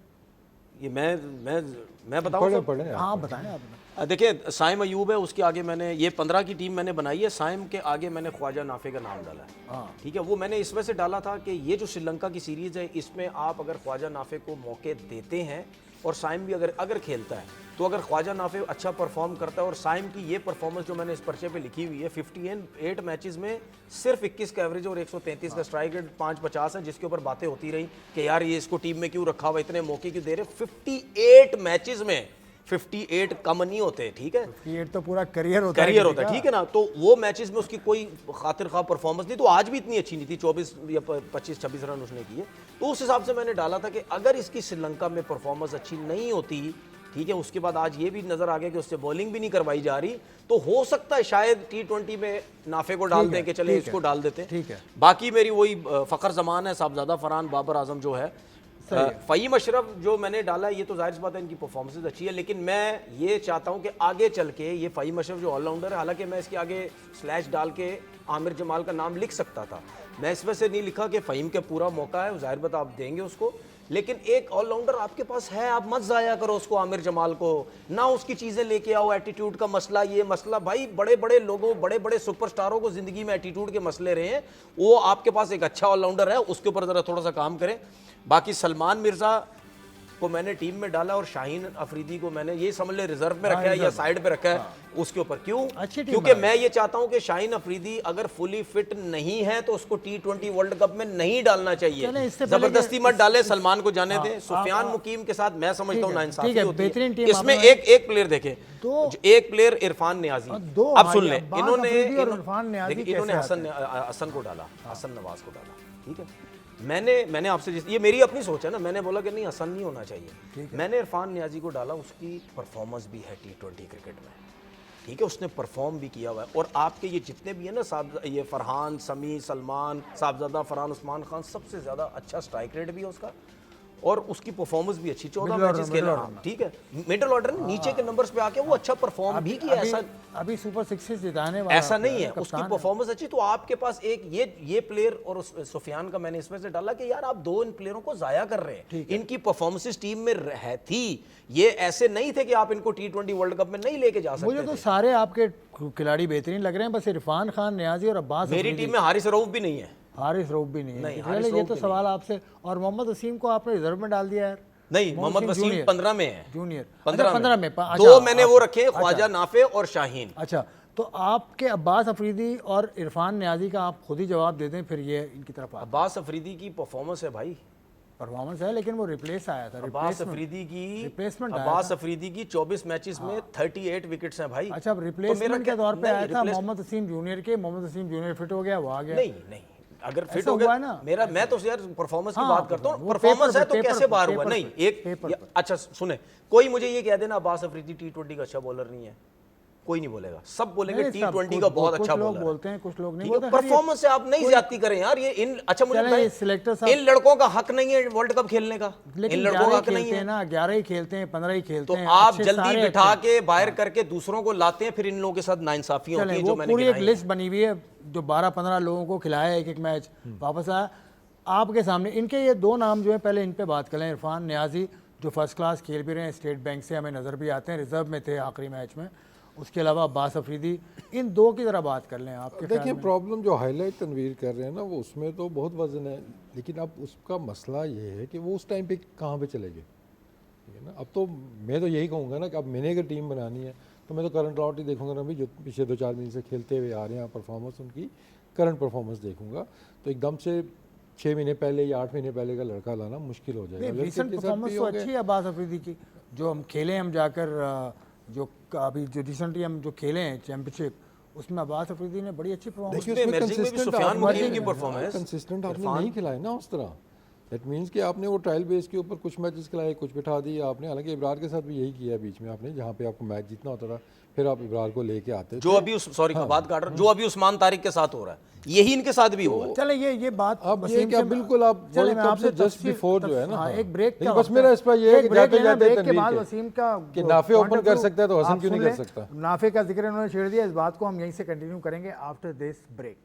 [SPEAKER 3] ये मैं बताऊं
[SPEAKER 2] पढ़े
[SPEAKER 3] सब?
[SPEAKER 2] पढ़े
[SPEAKER 1] हाँ बताएं आप।
[SPEAKER 3] देखिए साइम अयूब है, उसके आगे मैंने ये 15 की टीम मैंने बनाई है, साइम के आगे मैंने ख्वाजा नाफे का नाम डाला है।
[SPEAKER 1] हाँ
[SPEAKER 3] ठीक है, वो मैंने इस वजह से डाला था कि ये जो श्रीलंका की सीरीज़ है इसमें आप अगर ख्वाजा नाफे को मौके देते हैं और साइम भी अगर खेलता है, तो अगर ख्वाजा नाफे अच्छा परफॉर्म करता है और साइम की ये परफॉर्मेंस जो मैंने इस पर्चे पे लिखी हुई है, 58 मैचेस में सिर्फ 21 का एवरेज और 133 का स्ट्राइक रेट, 550 है, जिसके ऊपर बातें होती रही कि यार ये इसको टीम में क्यों रखा हुआ, इतने मौके क्यों दे रहे। 58 मैचेस में 58 कम नहीं होते, ठीक है,
[SPEAKER 1] ये तो पूरा करियर होता है,
[SPEAKER 3] करियर होता है, ठीक है ना। तो वो मैचेस में उसकी कोई खातिर खा परफॉर्मेंस नहीं, तो आज भी इतनी अच्छी नहीं थी, 24 या 25-26 रन उसने किए। तो उस हिसाब से मैंने डाला था कि अगर इसकी श्रीलंका में परफॉर्मेंस अच्छी नहीं होती, ठीक है, उसके बाद आज ये भी नजर आ गया कि उससे बॉलिंग भी नहीं करवाई जा रही, तो हो सकता है शायद T20 में नाफे को डाल दें कि चले इसको डाल देते हैं।
[SPEAKER 1] ठीक है।
[SPEAKER 3] बाकी मेरी वही फखर जमान है, साहबजादा फरहान, बाबर आजम जो है, फ़हीम अशरफ जो मैंने डाला है, ये तो जाहिर सी बात है इनकी परफॉर्मेंस अच्छी है, लेकिन मैं ये चाहता हूँ कि आगे चल के ये फ़हीम अशरफ जो ऑलराउंडर है, हालांकि मैं इसके आगे स्लैश डाल के आमिर जमाल का नाम लिख सकता था, मैं इस वजह से नहीं लिखा कि फ़हीम का पूरा मौका है, जाहिर बात आप देंगे उसको, लेकिन एक ऑलराउंडर आपके पास है, आप मत ज़ाया करो उसको, आमिर जमाल को ना उसकी चीज़ें लेके आओ, एटीट्यूड का मसला, ये मसला, भाई बड़े बड़े लोगों, बड़े बड़े सुपरस्टारों को ज़िंदगी में एटीट्यूड के मसले रहे हैं, वो आपके पास एक अच्छा ऑलराउंडर है, उसके ऊपर ज़रा थोड़ा सा काम करें। बाकी सलमान मिर्ज़ा को मैंने टीम में डाला और शाहीन अफरीदी को मैंने ये समझ ले रिजर्व में रखा है या साइड पे रखा है, उसके ऊपर क्यों,
[SPEAKER 1] अच्छी टीम
[SPEAKER 3] क्योंकि मैं ये चाहता हूं कि शाहीन अफरीदी अगर फुली फिट नहीं है तो उसको T20 वर्ल्ड कप में नहीं डालना चाहिए,
[SPEAKER 1] चलें, इससे पहले
[SPEAKER 3] जबरदस्ती
[SPEAKER 1] कि-
[SPEAKER 3] मत डाले, सलमान को जाने दें। सुफियान मुकीम के साथ मैं समझता हूं नाइंसाफी
[SPEAKER 1] ठीक है,
[SPEAKER 3] होती
[SPEAKER 1] बेहतरीन
[SPEAKER 3] है।
[SPEAKER 1] टीम
[SPEAKER 3] इसमें
[SPEAKER 1] आपने-
[SPEAKER 3] एक प्लेयर देखे, एक प्लेयर इरफान न्याजी,
[SPEAKER 1] दो
[SPEAKER 3] अब सुन
[SPEAKER 1] भाई,
[SPEAKER 3] लें,
[SPEAKER 1] अब्बास
[SPEAKER 3] इन्होंने
[SPEAKER 1] अफरीदी और इरफान न्याजी
[SPEAKER 3] देखिए, इन्होंने
[SPEAKER 1] कैसे
[SPEAKER 3] हसन को डाला, हसन नवाज को डाला, ठीक है। मैंने आपसे ये मेरी अपनी सोच है ना, मैंने बोला कि नहीं हसन नहीं होना चाहिए, मैंने इरफान न्याजी को डाला, उसकी परफॉर्मेंस भी है T20 क्रिकेट में, ठीक है, उसने परफॉर्म भी किया हुआ है। और आपके ये जितने भी है ना साहब, ये फरहान, समी, सलमान, साहबजादा फरहान, उस्मान खान, सबसे ज़्यादा अच्छा स्ट्राइक रेट भी है उसका और उसकी परफॉर्मेंस भी अच्छी, 14 मैचेस खेला, ठीक है, मिडिल ऑर्डर नीचे के नंबर्स पे आके वो अच्छा परफॉर्म भी किया, ऐसा
[SPEAKER 1] अभी सुपर सिक्सेस जिताने वाला
[SPEAKER 3] ऐसा नहीं है,
[SPEAKER 1] कप्तान
[SPEAKER 3] उसकी परफॉर्मेंस अच्छी। तो आपके पास एक ये प्लेयर और सुफियान का मैंने इसमें से डाला कि यार आप दो इन प्लेयरों को जाया कर रहे हैं, इनकी परफॉर्मेंसेस टीम में है थी, ये ऐसे नहीं थे कि आप इनको T20 वर्ल्ड कप में नहीं लेके जा सकते
[SPEAKER 1] मुझे तो
[SPEAKER 3] थे।
[SPEAKER 1] सारे आपके खिलाड़ी बेहतरीन लग रहे हैं, बस इरफान खान, न्याजी और अब्बास
[SPEAKER 3] मेरी
[SPEAKER 1] अफरीदी।
[SPEAKER 3] टीम में हारिस रऊफ भी नहीं है,
[SPEAKER 1] हारिस रऊफ भी नहीं
[SPEAKER 3] नहीं,
[SPEAKER 1] है।
[SPEAKER 3] हारिस
[SPEAKER 1] चलिए, ये
[SPEAKER 3] रऊफ
[SPEAKER 1] तो
[SPEAKER 3] भी
[SPEAKER 1] सवाल आपसे। और मोहम्मद वसीम को आपने रिजर्व में डाल दिया यार।
[SPEAKER 3] नहीं, मोहम्मद वसीम
[SPEAKER 1] जूनियर।
[SPEAKER 3] 15 में है,
[SPEAKER 1] जूनियर
[SPEAKER 3] 15 में
[SPEAKER 1] अच्छा,
[SPEAKER 3] दो मैंने वो
[SPEAKER 1] आप-
[SPEAKER 3] रखे, ख्वाजा नाफे और शाहीन।
[SPEAKER 1] अच्छा, तो आपके अब्बास अफरीदी और इरफान न्याजी का आप खुद ही जवाब दे दें, फिर ये इनकी तरफ आप।
[SPEAKER 3] अब्बास अफरीदी की परफॉर्मेंस है भाई,
[SPEAKER 1] परफॉर्मेंस है, लेकिन वो रिप्लेस आया था।
[SPEAKER 3] अब्बास अफरीदी की
[SPEAKER 1] रिप्लेसमेंट आया
[SPEAKER 3] अब्बास
[SPEAKER 1] था।
[SPEAKER 3] अफरीदी की 24 मैचेस में 38 विकेट्स हैं भाई।
[SPEAKER 1] अच्छा, अब
[SPEAKER 3] तो
[SPEAKER 1] रिप्लेसमेंट
[SPEAKER 3] मेरा
[SPEAKER 1] के तौर पे
[SPEAKER 3] नहीं,
[SPEAKER 1] आया था
[SPEAKER 3] replace-
[SPEAKER 1] मोहम्मद वसीम जूनियर के। मोहम्मद वसीम जूनियर फिट हो गया, वो आ गया।
[SPEAKER 3] नहीं नहीं, अगर फिट
[SPEAKER 1] ऐसा
[SPEAKER 3] हो
[SPEAKER 1] हुआ
[SPEAKER 3] गया
[SPEAKER 1] है ना?
[SPEAKER 3] मेरा, मैं तो यार परफॉर्मेंस की
[SPEAKER 1] हाँ,
[SPEAKER 3] बात करता हूँ,
[SPEAKER 1] वो
[SPEAKER 3] परफॉर्मेंस
[SPEAKER 1] पेपर
[SPEAKER 3] है
[SPEAKER 1] पे,
[SPEAKER 3] तो
[SPEAKER 1] पेपर
[SPEAKER 3] कैसे
[SPEAKER 1] पे,
[SPEAKER 3] बाहर हुआ,
[SPEAKER 1] पेपर
[SPEAKER 3] नहीं
[SPEAKER 1] पे,
[SPEAKER 3] एक
[SPEAKER 1] पेपर पे।
[SPEAKER 3] अच्छा सुने, कोई मुझे ये कह देना अब्बास अफरीदी T20 का अच्छा बॉलर नहीं है, कोई नहीं बोलेगा, सब बोलेंगे
[SPEAKER 1] नहीं, सब
[SPEAKER 3] T20
[SPEAKER 1] कुछ-
[SPEAKER 3] का बहुत
[SPEAKER 1] कुछ
[SPEAKER 3] अच्छा
[SPEAKER 1] लोग
[SPEAKER 3] बॉलर है।
[SPEAKER 1] बोलते हैं, कुछ लोग नहीं
[SPEAKER 3] ठीक है,
[SPEAKER 1] बोलते। हर ये-
[SPEAKER 3] परफॉर्मेंस से आप नहीं ज्यादती करें यार, ये इन अच्छा मुझे
[SPEAKER 1] चलें,
[SPEAKER 3] बताएं,
[SPEAKER 1] ये सिलेक्टर साहब-
[SPEAKER 3] इन लड़कों का हक नहीं है वर्ल्ड कप खेलने का,
[SPEAKER 1] लेकिन
[SPEAKER 3] इन लड़कों
[SPEAKER 1] 11
[SPEAKER 3] का
[SPEAKER 1] ही
[SPEAKER 3] हक नहीं
[SPEAKER 1] खेलते
[SPEAKER 3] है
[SPEAKER 1] हैं ना, 11 ही खेलते हैं, 15 ही खेलते
[SPEAKER 3] तो
[SPEAKER 1] हैं।
[SPEAKER 3] आप
[SPEAKER 1] अच्छे
[SPEAKER 3] जल्दी
[SPEAKER 1] सारे
[SPEAKER 3] बिठा
[SPEAKER 1] अच्छे
[SPEAKER 3] के बाहर करके दूसरों को लाते हैं, फिर इन लोगों के साथ नाइंसाफी होती
[SPEAKER 1] चलें,
[SPEAKER 3] है
[SPEAKER 1] वो
[SPEAKER 3] जो मैंने
[SPEAKER 1] पूरी एक
[SPEAKER 3] गिनाई है।
[SPEAKER 1] लिस्ट बनी हुई है जो 12-15 लोगों को खिलाया, एक मैच वापस आया आपके सामने। इनके ये दो नाम जो है, पहले इन पे बात करें। इरफान न्याजी जो फर्स्ट क्लास खेल भी रहे हैं, स्टेट बैंक से हमें नज़र भी आते हैं, रिजर्व में थे आखिरी मैच में। उसके अलावा अब्बास अफरीदी, इन दो की तरह बात कर लें आपके ख्याल
[SPEAKER 2] देखिए
[SPEAKER 1] में।
[SPEAKER 2] प्रॉब्लम जो हाईलाइट तनवीर कर रहे हैं ना, वो उसमें तो बहुत वजन है, लेकिन अब उसका मसला ये है कि वो उस टाइम पे कहाँ पे चले गए, ठीक है ना। अब तो मैं तो यही कहूँगा ना कि अब मैंने अगर टीम बनानी है तो मैं तो करंट आउट ही देखूंगा ना, भी जो पिछले 2-4 दिन से खेलते हुए आ रहे हैं परफॉर्मेंस, उनकी करंट परफॉर्मेंस देखूंगा। तो एकदम से 6 महीने पहले या 8 महीने पहले का लड़का लाना मुश्किल हो जाएगा। लड़के
[SPEAKER 1] रिसेंट
[SPEAKER 2] के साथ
[SPEAKER 1] परफॉर्मेंस
[SPEAKER 2] भी
[SPEAKER 1] तो
[SPEAKER 2] हो गए।
[SPEAKER 1] अच्छी है अब्बास अफरीदी की, जो हम खेले हम जाकर, जो अभी जो रिसेंटली हम जो खेले हैं चैंपियनशिप, उसमें अब्बास अफरीदी ने बड़ी अच्छी परफॉर्मेंस।
[SPEAKER 2] देखिए
[SPEAKER 3] उसमें
[SPEAKER 2] उसमें
[SPEAKER 3] emerging में भी
[SPEAKER 2] consistent
[SPEAKER 3] सुफियान
[SPEAKER 2] आपने-
[SPEAKER 3] मुकीम की performance,
[SPEAKER 2] कंसिस्टेंट आपने
[SPEAKER 3] इरफान-
[SPEAKER 2] नहीं खिलाए ना उस तरह। दैट मीन्स कि आपने वो ट्रायल बेस के ऊपर कुछ मैचेस खिलाए, कुछ बिठा दिए आपने। हालांकि इब्रार के साथ भी यही किया बीच में आपने, जहाँ पे आपको मैच जीतना होता था फिर आप इब्रार को लेके आते
[SPEAKER 3] जो अभी सॉरी का बात काट रहा हूं, जो अभी उस्मान तारिक के साथ हो रहा है, यही इनके साथ भी हुआ है।
[SPEAKER 1] चले, ये बात
[SPEAKER 2] अब ये
[SPEAKER 1] वसीम
[SPEAKER 2] क्या
[SPEAKER 1] से-
[SPEAKER 2] बिल्कुल आप
[SPEAKER 1] चले,
[SPEAKER 2] वर्ल्ड
[SPEAKER 1] मैं
[SPEAKER 2] कप
[SPEAKER 1] आपसे
[SPEAKER 2] से जस्ट
[SPEAKER 1] तफसील-
[SPEAKER 2] बिफोर जो है ना,
[SPEAKER 1] हाँ,
[SPEAKER 2] हाँ।
[SPEAKER 1] एक ब्रेक
[SPEAKER 2] लेकिन
[SPEAKER 1] का
[SPEAKER 2] बस
[SPEAKER 1] वक्त
[SPEAKER 2] मेरा
[SPEAKER 1] है।
[SPEAKER 2] इस पर ये है
[SPEAKER 1] एक
[SPEAKER 2] कि
[SPEAKER 1] ब्रेक
[SPEAKER 2] जाते
[SPEAKER 1] लेना,
[SPEAKER 2] जाते
[SPEAKER 1] ब्रेक के
[SPEAKER 2] तनवीर
[SPEAKER 1] बाद
[SPEAKER 2] के-
[SPEAKER 1] वसीम का
[SPEAKER 2] कि नाफे
[SPEAKER 1] point
[SPEAKER 2] ओपन
[SPEAKER 1] of
[SPEAKER 2] कर
[SPEAKER 1] view
[SPEAKER 2] सकता है तो हसन
[SPEAKER 1] आप
[SPEAKER 2] क्यों
[SPEAKER 1] सुन
[SPEAKER 2] नहीं कर
[SPEAKER 1] लें।
[SPEAKER 2] सकता?
[SPEAKER 1] नाफे का जिक्र इन्होंने छेड़ दिया, इस बात को हम यहीं से कंटिन्यू करेंगे आफ्टर दिस ब्रेक।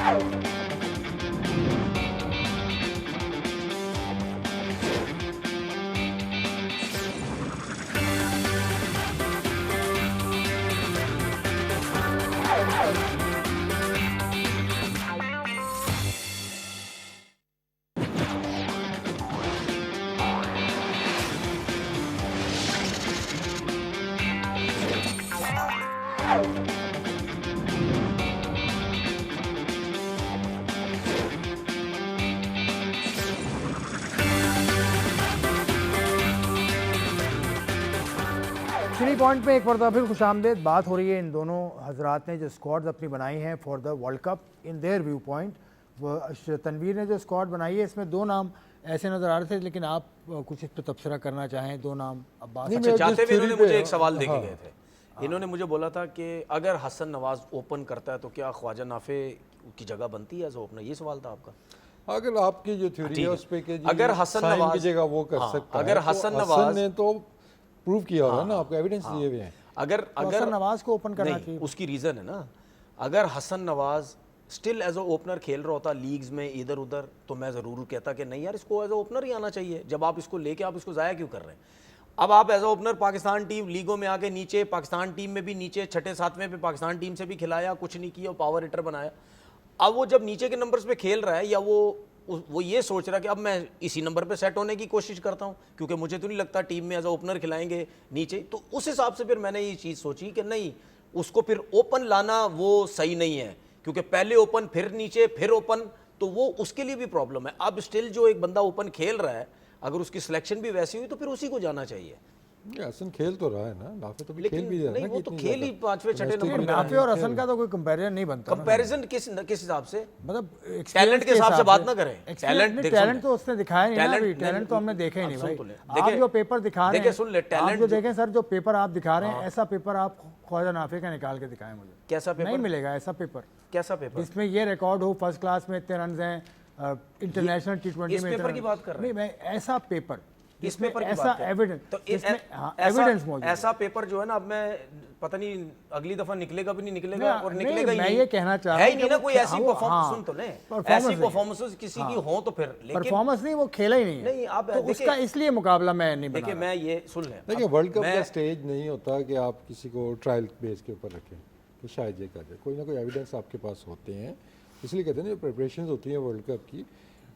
[SPEAKER 1] 3 पॉइंट पे एक मरतबा फिर खुशामदेद। बात हो रही है इन दोनों हजरात ने जो स्क्वाड्स अपनी बनाई हैं for the world cup in their view point. वो तनवीर ने जो स्क्वाड बनाई है इसमें दो नाम ऐसे नज़र आ रहे थे, लेकिन आप कुछ इस पर तबसरा करना चाहें। दो नाम अब्बास
[SPEAKER 2] नहीं,
[SPEAKER 3] अच्छा,
[SPEAKER 2] मैं
[SPEAKER 3] जाते
[SPEAKER 2] जिस
[SPEAKER 3] हुए इन्होंने
[SPEAKER 2] theory
[SPEAKER 3] मुझे
[SPEAKER 2] पे-
[SPEAKER 3] एक सवाल दे के
[SPEAKER 2] हाँ।
[SPEAKER 3] गए थे। इन्होंने मुझे बोला था कि अगर हसन नवाज ओपन करता है तो क्या ख्वाजा नाफे की जगह बनती है एज ओपनर, ये सवाल था आपका।
[SPEAKER 2] अगर आपकी जो थ्योरी
[SPEAKER 3] ठीक
[SPEAKER 2] है
[SPEAKER 3] है।
[SPEAKER 2] उस पे कि जी
[SPEAKER 3] अगर हसन
[SPEAKER 2] साइन
[SPEAKER 3] नवाज-
[SPEAKER 2] की जगह वो कर
[SPEAKER 3] हाँ,
[SPEAKER 2] सकता
[SPEAKER 3] अगर
[SPEAKER 2] है, तो
[SPEAKER 3] हसन नवाज-
[SPEAKER 2] ने तो प्रूव किया हुआ है ना, आपको एविडेंस दिए हुए हैं।
[SPEAKER 3] अगर
[SPEAKER 1] तो
[SPEAKER 3] अगर
[SPEAKER 1] हसन नवाज को ओपन करना
[SPEAKER 3] नहीं,
[SPEAKER 1] चाहिए।
[SPEAKER 3] उसकी रीज़न है ना, अगर Hasan Nawaz still as a opener खेल रहा होता लीग्स में इधर उधर, तो मैं ज़रूर कहता कि नहीं यार इसको एज अ ओपनर ही आना चाहिए। जब आप इसको लेके आप इसको ज़ाया क्यों कर रहे हैं? अब आप as a opener Pakistan team लीगों में आके नीचे, पाकिस्तान टीम में भी नीचे, छठे सातवें पे पाकिस्तान टीम से भी खिलाया, कुछ नहीं किया, पावर हिटर बनाया। अब वो जब नीचे के नंबर्स पे खेल रहा है, या वो ये सोच रहा है कि अब मैं इसी नंबर पे सेट होने की कोशिश करता हूँ, क्योंकि मुझे तो नहीं लगता टीम में एज अ ओपनर खिलाएंगे नीचे, तो उस हिसाब से फिर मैंने ये चीज़ सोची कि नहीं, उसको फिर ओपन लाना वो सही नहीं है, क्योंकि पहले ओपन फिर नीचे फिर ओपन, तो वो उसके लिए भी प्रॉब्लम है। अब स्टिल जो एक बंदा ओपन खेल रहा है, अगर उसकी सिलेक्शन भी वैसी हुई तो फिर उसी को जाना चाहिए।
[SPEAKER 2] ये हसन खेल तो रहा है ना, नाफे तो भी
[SPEAKER 3] लेकिन
[SPEAKER 2] खेल भी रहा है
[SPEAKER 3] नहीं,
[SPEAKER 2] ना
[SPEAKER 3] वो
[SPEAKER 2] कि
[SPEAKER 3] तो
[SPEAKER 2] इतनी
[SPEAKER 3] खेल ही
[SPEAKER 2] ज़्यादा।
[SPEAKER 3] पांचवें छठे
[SPEAKER 2] Domestic
[SPEAKER 3] नंबर
[SPEAKER 2] में
[SPEAKER 3] पे
[SPEAKER 1] नाफे और हसन का तो कोई कंपैरिजन नहीं बनता ना।
[SPEAKER 3] कंपैरिजन किस हिसाब से?
[SPEAKER 1] मतलब
[SPEAKER 3] टैलेंट के हिसाब से बात ना करें।
[SPEAKER 1] टैलेंट तो उसने दिखाया नहीं ना अभी।
[SPEAKER 3] टैलेंट
[SPEAKER 1] टैलेंट तो हमने देखा ही नहीं
[SPEAKER 3] आप
[SPEAKER 1] भाई।
[SPEAKER 3] सुन तो ले।
[SPEAKER 1] आप
[SPEAKER 3] देखिए-
[SPEAKER 1] जो पेपर दिखा रहे
[SPEAKER 3] देखिए,
[SPEAKER 1] हैं,
[SPEAKER 3] सुन ले,
[SPEAKER 1] आप
[SPEAKER 3] टैलेंट
[SPEAKER 1] जो
[SPEAKER 3] जो-
[SPEAKER 1] देखें सर, जो पेपर आप दिखा रहे हैं, ऐसा पेपर आप ख्वाजा नाफे का निकाल के दिखाएं मुझे।
[SPEAKER 3] कैसा पेपर?
[SPEAKER 1] नहीं मिलेगा ऐसा पेपर
[SPEAKER 3] कैसा पेपर?
[SPEAKER 1] जिसमें ये रिकॉर्ड हो फर्स्ट क्लास में इतने रन हैं, इंटरनेशनल T20
[SPEAKER 3] इस
[SPEAKER 1] में
[SPEAKER 3] पेपर
[SPEAKER 1] इतने
[SPEAKER 3] की
[SPEAKER 1] रन।
[SPEAKER 3] बात कर रहे
[SPEAKER 1] नहीं, मैं ऐसा पेपर
[SPEAKER 3] इस
[SPEAKER 1] जिसमें
[SPEAKER 3] पेपर की
[SPEAKER 1] ऐसा
[SPEAKER 3] बात कर।
[SPEAKER 1] एविडेंस,
[SPEAKER 3] तो
[SPEAKER 1] जिसमें
[SPEAKER 3] ऐसा
[SPEAKER 1] एविडेंस मौजूद है।
[SPEAKER 3] ऐसा पेपर जो है ना, अब मैं पता नहीं अगली दफा निकलेगा भी नहीं निकलेगा,
[SPEAKER 1] नहीं,
[SPEAKER 3] और
[SPEAKER 1] नहीं,
[SPEAKER 3] निकलेगा ही
[SPEAKER 1] मैं
[SPEAKER 3] नहीं।
[SPEAKER 1] ये कहना चाह रहा
[SPEAKER 3] है
[SPEAKER 1] हूं
[SPEAKER 3] ही नहीं
[SPEAKER 1] कि
[SPEAKER 3] ना
[SPEAKER 1] वो
[SPEAKER 3] कोई
[SPEAKER 1] खे-
[SPEAKER 3] ऐसी
[SPEAKER 1] हाँ,
[SPEAKER 3] परफॉर्मेंस,
[SPEAKER 1] हाँ,
[SPEAKER 3] सुन तो ले,
[SPEAKER 1] परफॉर्मेंस
[SPEAKER 3] ऐसी
[SPEAKER 1] नहीं।
[SPEAKER 3] परफॉर्मेंसेस किसी की हो तो फिर, लेकिन
[SPEAKER 1] परफॉर्मेंस नहीं, वो खेला ही नहीं है।
[SPEAKER 3] नहीं, आप
[SPEAKER 1] तो
[SPEAKER 3] देखिए-
[SPEAKER 1] उसका इसलिए मुकाबला मैं नहीं बना
[SPEAKER 3] देखिए
[SPEAKER 1] रहा।
[SPEAKER 3] मैं ये सुन लें,
[SPEAKER 2] देखिए,
[SPEAKER 3] अब
[SPEAKER 2] वर्ल्ड कप
[SPEAKER 3] मैं-
[SPEAKER 2] का स्टेज नहीं होता कि आप किसी को ट्रायल बेस के ऊपर रखें कि शायद ये कर जाए। कोई ना कोई एविडेंस आपके पास होते हैं, इसलिए कहते हैं ना, प्रिपरेशन होती है वर्ल्ड कप की,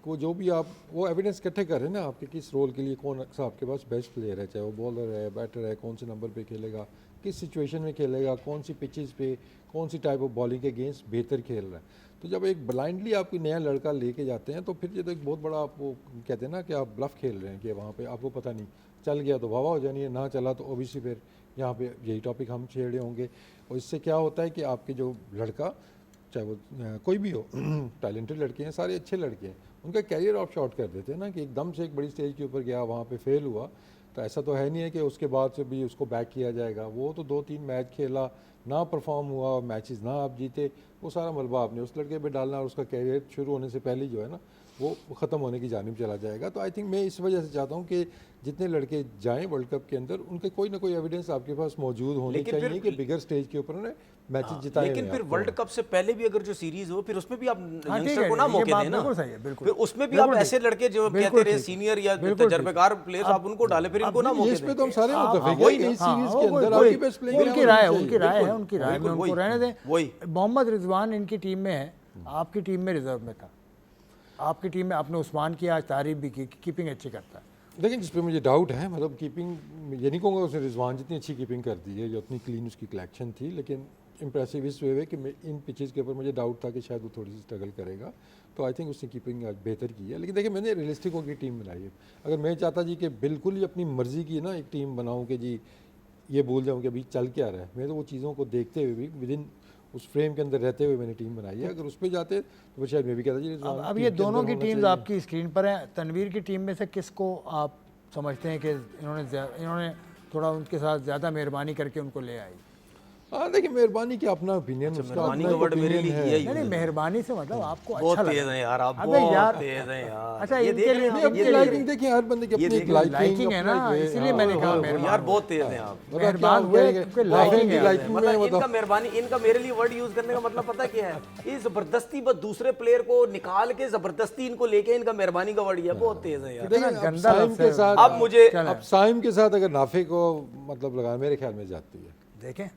[SPEAKER 2] को जो भी आप वो एविडेंस इकट्ठे करें ना, आपके किस रोल के लिए कौन सा आपके पास बेस्ट प्लेयर है, चाहे वो बॉलर है, बैटर है, कौन से नंबर पे खेलेगा, किस सिचुएशन में खेलेगा, कौन सी पिचेस पे, कौन सी टाइप ऑफ बॉलिंग के अगेंस्ट बेहतर खेल रहा है। तो जब एक ब्लाइंडली आप कोई नया लड़का लेके जाते हैं, तो फिर ये तो एक बहुत बड़ा आपको कहते हैं ना कि आप ब्लफ खेल रहे हैं, कि वहाँ पे आपको पता नहीं, चल गया तो वाह हो जानी है, ना चला तो ओबियसली फिर यहाँ पे यही टॉपिक हम छेड़े होंगे। और इससे क्या होता है कि आपके जो लड़का, चाहे वो कोई भी हो, टैलेंटेड लड़के हैं, सारे अच्छे लड़के हैं, उनका कैरियर ऑफ शॉर्ट कर देते हैं ना, कि एकदम से एक बड़ी स्टेज के ऊपर गया, वहाँ पे फेल हुआ, तो ऐसा तो है नहीं है कि उसके बाद से भी उसको बैक किया जाएगा। वो तो 2-3 मैच खेला, ना परफॉर्म हुआ, मैचेस ना आप जीते, वो सारा मलबा आपने उस लड़के पे डालना, और उसका कैरियर शुरू होने से पहले जो है ना, वो ख़त्म होने की जानिब चला जाएगा। तो आई थिंक मैं इस वजह से चाहता हूँ कि जितने लड़के जाएं वर्ल्ड कप के अंदर, उनके कोई ना कोई एविडेंस आपके पास मौजूद होनी
[SPEAKER 3] लेकिन
[SPEAKER 2] चाहिए
[SPEAKER 3] फिर-
[SPEAKER 2] कि बिगर स्टेज के ऊपर उन्होंने मैचेस जिताए
[SPEAKER 3] लेकिन
[SPEAKER 2] हुए
[SPEAKER 3] फिर
[SPEAKER 2] हैं
[SPEAKER 3] वर्ल्ड
[SPEAKER 2] आपको।
[SPEAKER 3] कप से पहले भी अगर जो सीरीज हो, फिर उसमें भी आप
[SPEAKER 1] हाँ, ठीक
[SPEAKER 3] यंगस्टर
[SPEAKER 1] है,
[SPEAKER 3] को ना
[SPEAKER 1] ये
[SPEAKER 3] मौके
[SPEAKER 1] बात
[SPEAKER 3] दें ना,
[SPEAKER 1] बिल्कुल सही है, बिल्कुल।
[SPEAKER 3] फिर उसमें भी
[SPEAKER 1] बिल्कुल
[SPEAKER 3] आप ऐसे
[SPEAKER 1] ठीक।
[SPEAKER 3] लड़के जो
[SPEAKER 1] बिल्कुल
[SPEAKER 3] कहते रहे
[SPEAKER 1] ठीक।
[SPEAKER 3] सीनियर या
[SPEAKER 1] बिल्कुल ठीक।
[SPEAKER 3] तजर्बेकार प्लेयर्स, आप उनको डाले, फिर इनको ना मौके
[SPEAKER 2] इस पे
[SPEAKER 3] दें।
[SPEAKER 2] तो हम सारे मुतफिक हैं
[SPEAKER 3] वही
[SPEAKER 2] कि
[SPEAKER 3] ना,
[SPEAKER 2] इस
[SPEAKER 1] हाँ,
[SPEAKER 2] सीरीज
[SPEAKER 1] वो
[SPEAKER 2] के अंदर
[SPEAKER 1] वही-
[SPEAKER 2] आपकी बेस्ट प्लेइंग
[SPEAKER 1] उनकी राय है, उनकी राय है, उनकी राय में
[SPEAKER 3] बिल्कुल,
[SPEAKER 1] उनको
[SPEAKER 3] वही,
[SPEAKER 1] रहने दें।
[SPEAKER 3] वही।
[SPEAKER 1] मोहम्मद रिजवान इनकी टीम में है, आपकी टीम में रिजर्व में था। आपकी टीम में आपने उस्मान की आज तारीफ भी की, कीपिंग अच्छी करता है।
[SPEAKER 2] लेकिन जिस पे मुझे डाउट है, मतलब कीपिंग ये नहीं कहूँगा उसने रिजवान जितनी अच्छी कीपिंग कर दी है, जो उतनी क्लीन उसकी कलेक्शन थी, लेकिन इंप्रेसिव इस वे कि इन पिचेस के ऊपर मुझे डाउट था कि शायद वो थोड़ी सी स्ट्रगल करेगा। तो आई थिंक उसने कीपिंग आज बेहतर की है। लेकिन देखिए, मैंने रियलिस्टिक होकर टीम बनाई है। अगर मैं चाहता जी कि बिल्कुल ही अपनी मर्ज़ी की ना एक टीम बनाऊँ कि जी ये भूल जाऊँ कि अभी चल क्या रहा है, मैं तो वो चीज़ों को देखते हुए भी विद इन उस फ्रेम के अंदर रहते हुए मैंने टीम बनाई है। अगर उस पर जाते तो शायद मैं भी कहता जी
[SPEAKER 1] अब ये दोनों की टीम्स आपकी स्क्रीन पर हैं। तनवीर की टीम में से किसको आप समझते हैं कि इन्होंने थोड़ा उनके साथ ज़्यादा मेहरबानी करके उनको ले आई?
[SPEAKER 2] हाँ देखिए, मेहरबानी की अपना ओपिनियन, उसका
[SPEAKER 3] मेहरबानी
[SPEAKER 2] अपना
[SPEAKER 3] का वर्ड मेरे
[SPEAKER 2] opinion
[SPEAKER 3] लिए
[SPEAKER 2] है।
[SPEAKER 3] यही
[SPEAKER 1] नहीं नहीं, मेहरबानी से मतलब आपको
[SPEAKER 3] बहुत
[SPEAKER 1] अच्छा
[SPEAKER 3] तेज
[SPEAKER 1] लगा।
[SPEAKER 3] हैं यार आप,
[SPEAKER 1] अबे
[SPEAKER 3] बहुत
[SPEAKER 1] यार,
[SPEAKER 3] तेज हैं यार।
[SPEAKER 1] अच्छा,
[SPEAKER 3] ये
[SPEAKER 1] इनके
[SPEAKER 3] देख
[SPEAKER 1] लिए-
[SPEAKER 3] रहे हैं
[SPEAKER 2] नहीं,
[SPEAKER 3] आप,
[SPEAKER 2] अपनी
[SPEAKER 3] ये देख
[SPEAKER 2] लाइकिंग
[SPEAKER 3] रहे हैं।
[SPEAKER 2] देखिए, हर बंदे की
[SPEAKER 3] ये
[SPEAKER 2] अपनी
[SPEAKER 3] देख
[SPEAKER 2] एक
[SPEAKER 3] रहे हैं,
[SPEAKER 1] लाइकिंग है ना, इसीलिए मैंने कहा
[SPEAKER 3] यार
[SPEAKER 1] मेहरबान
[SPEAKER 3] बहुत तेज हैं आप।
[SPEAKER 1] मेहरबान हुए क्योंकि लाइकिंग है।
[SPEAKER 3] मतलब इनका मेहरबानी, इनका मेरे लिए वर्ड यूज करने का मतलब पता क्या है, ये जबरदस्ती बस दूसरे प्लेयर को निकाल के जबरदस्ती इनको लेके इनका मेहरबानी का वर्ड ये बहुत तेज है यार।
[SPEAKER 1] कितना
[SPEAKER 2] देखिए, अब
[SPEAKER 1] गंदा
[SPEAKER 2] साइम
[SPEAKER 1] लफ्ज़
[SPEAKER 2] के
[SPEAKER 1] है।
[SPEAKER 2] साथ
[SPEAKER 3] अब मुझे
[SPEAKER 2] अब साइम के साथ अगर नाफे को मतलब लगा, मेरे ख्याल में जाती है,
[SPEAKER 1] देखें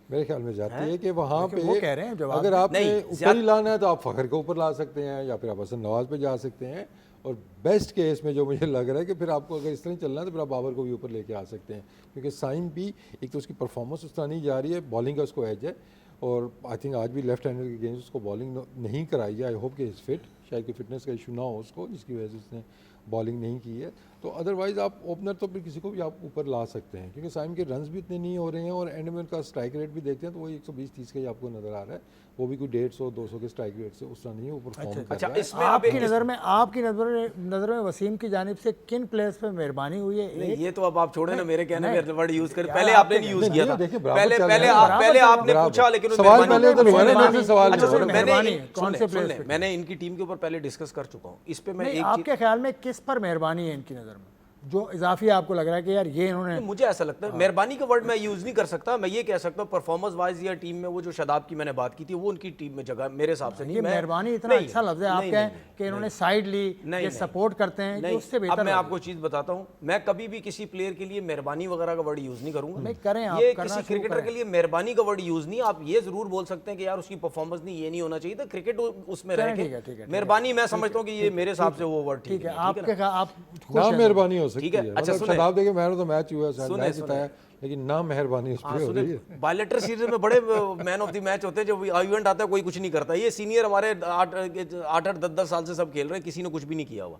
[SPEAKER 2] मेरे ख्याल में जाती है कि वहाँ पे
[SPEAKER 1] वो कह रहे हैं जवाब
[SPEAKER 2] अगर आपने
[SPEAKER 3] नहीं,
[SPEAKER 2] ऊपर ही लाना है तो आप फ़खर के ऊपर ला सकते हैं, या फिर आप हसन नवाज पे जा सकते हैं, और बेस्ट केस में जो मुझे लग रहा है कि फिर आपको अगर इस तरह चलना है तो फिर आप बाबर को भी ऊपर लेके आ सकते हैं, क्योंकि साइम भी एक तो उसकी परफॉर्मेंस उस तरह नहीं जा रही है, बॉलिंग का उसको एज है, और आई थिंक आज भी लेफ्ट हैंडर के गेम्स उसको बॉलिंग नहीं कराई है। आई होप कि इज फिट, शायद कि फिटनेस का इशू ना हो उसको, जिसकी वजह से उसने बॉलिंग नहीं की है। तो अदरवाइज़ आप ओपनर तो फिर किसी को भी आप ऊपर ला सकते हैं, क्योंकि साइम के रन्स भी इतने नहीं हो रहे हैं, और एंड में उनका स्ट्राइक रेट भी देखते हैं तो वही 120-30 का ही आपको नज़र आ रहा है, वो भी कोई 150-200 के स्ट्राइक रेट से उस तरह नहीं है, वो परफॉर्म कर
[SPEAKER 3] अच्छा
[SPEAKER 2] रहा है।
[SPEAKER 3] इसमें आप
[SPEAKER 1] आपकी नज़र में, आपकी नज़र में वसीम की जानिब से किन प्लेयर्स पे मेहरबानी हुई है?
[SPEAKER 3] नहीं, ये तो अब आप छोड़े ना, मेरे कहने में वर्ड यूज कर,
[SPEAKER 1] यार,
[SPEAKER 3] पहले
[SPEAKER 1] आप
[SPEAKER 3] आपने नहीं यूज
[SPEAKER 2] नहीं,
[SPEAKER 3] किया
[SPEAKER 2] नहीं,
[SPEAKER 3] था,
[SPEAKER 2] देखिए, बराबर
[SPEAKER 3] पहले
[SPEAKER 2] चल
[SPEAKER 3] पहले
[SPEAKER 2] रहा है,
[SPEAKER 3] आप पहले
[SPEAKER 1] बराबर
[SPEAKER 3] आपने
[SPEAKER 2] बराबर।
[SPEAKER 3] पूछा, लेकिन
[SPEAKER 2] सवाल
[SPEAKER 3] मेहरबानी-
[SPEAKER 2] पहले तो हुआ ना,
[SPEAKER 3] मेहरबानी-
[SPEAKER 2] मेरे से सवाल
[SPEAKER 3] अच्छा
[SPEAKER 2] हुआ
[SPEAKER 3] सुनो,
[SPEAKER 2] ना।
[SPEAKER 3] मैंने
[SPEAKER 1] मेहरबानी,
[SPEAKER 3] सुन
[SPEAKER 1] कौन
[SPEAKER 3] ले,
[SPEAKER 1] से
[SPEAKER 3] सुन
[SPEAKER 1] प्लेयर्स
[SPEAKER 3] ले,
[SPEAKER 1] पे?
[SPEAKER 3] मैंने इनकी टीम के ऊपर पहले डिस्कस कर चुका हूँ, इस पे मैं
[SPEAKER 1] नहीं,
[SPEAKER 3] एक
[SPEAKER 1] आपके ख्याल में किस पर मेहरबानी है इनकी नज़र में, जो इजाफी आपको लग रहा है कि यार ये इन्होंने?
[SPEAKER 3] मुझे ऐसा लगता है मेहरबानी का वर्ड मैं यूज नहीं कर सकता, मैं ये कह सकता हूँ परफॉर्मेंस वाइज या टीम में वो जो शादाब की मैंने बात की थी वो उनकी टीम में जगह मेरे हिसाब से नहीं।
[SPEAKER 1] ये
[SPEAKER 3] मैं-
[SPEAKER 1] मेहरबानी इतना
[SPEAKER 3] नहीं,
[SPEAKER 1] अच्छा लफ्ज़ है, आप
[SPEAKER 3] नहीं,
[SPEAKER 1] कहें
[SPEAKER 3] नहीं,
[SPEAKER 1] कि इन्होंने साइड ली,
[SPEAKER 3] नहीं,
[SPEAKER 1] ये
[SPEAKER 3] नहीं।
[SPEAKER 1] सपोर्ट करते हैं, कि
[SPEAKER 3] नहीं,
[SPEAKER 1] उससे
[SPEAKER 3] अब
[SPEAKER 1] बेहतर
[SPEAKER 3] मैं
[SPEAKER 1] लग
[SPEAKER 3] आपको चीज बताता हूँ, मैं कभी भी किसी प्लेयर के लिए मेहरबानी वगैरह का वर्ड यूज नहीं करूंगा।
[SPEAKER 1] नहीं, करें आप,
[SPEAKER 3] ये
[SPEAKER 1] करना
[SPEAKER 3] किसी
[SPEAKER 1] शुरू
[SPEAKER 3] क्रिकेटर
[SPEAKER 1] करें।
[SPEAKER 3] के लिए मेहरबानी का वर्ड यूज नहीं, आप ये जरूर बोल सकते हैं कि यार उसकी परफॉर्मेंस नहीं, ये नहीं होना चाहिए था, क्रिकेट उसमें रह
[SPEAKER 1] ठीक है, ठीक है,
[SPEAKER 3] के मेहरबानी मैं समझता हूँ कि ये मेरे हिसाब से वो वर्ड
[SPEAKER 1] ठीक है,
[SPEAKER 3] नहीं है, ठीक है
[SPEAKER 1] आपके आप खुश
[SPEAKER 2] ना
[SPEAKER 1] हैं?
[SPEAKER 2] मेहरबानी हो सकती
[SPEAKER 3] ठीक है,
[SPEAKER 2] है,
[SPEAKER 3] अच्छा,
[SPEAKER 2] मतलब
[SPEAKER 3] सुने।
[SPEAKER 2] शदाब देखिए, मैंने तो मैच हुआ, शायद
[SPEAKER 3] सुने,
[SPEAKER 2] मैच
[SPEAKER 3] सुने।
[SPEAKER 2] जिताया, लेकिन ना मेहरबानी उस पर हो रही है।
[SPEAKER 3] बायलेटर सीरीज में बड़े मैन ऑफ द मैच होते हैं, जो इवेंट आता है कोई कुछ नहीं करता, ये सीनियर हमारे 8-10 साल से सब खेल रहे हैं, किसी ने कुछ भी नहीं किया हुआ।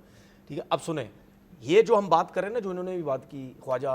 [SPEAKER 3] ठीक है, अब सुने, ये जो हम बात कर रहे हैं ना, जो इन्होंने भी बात की ख्वाजा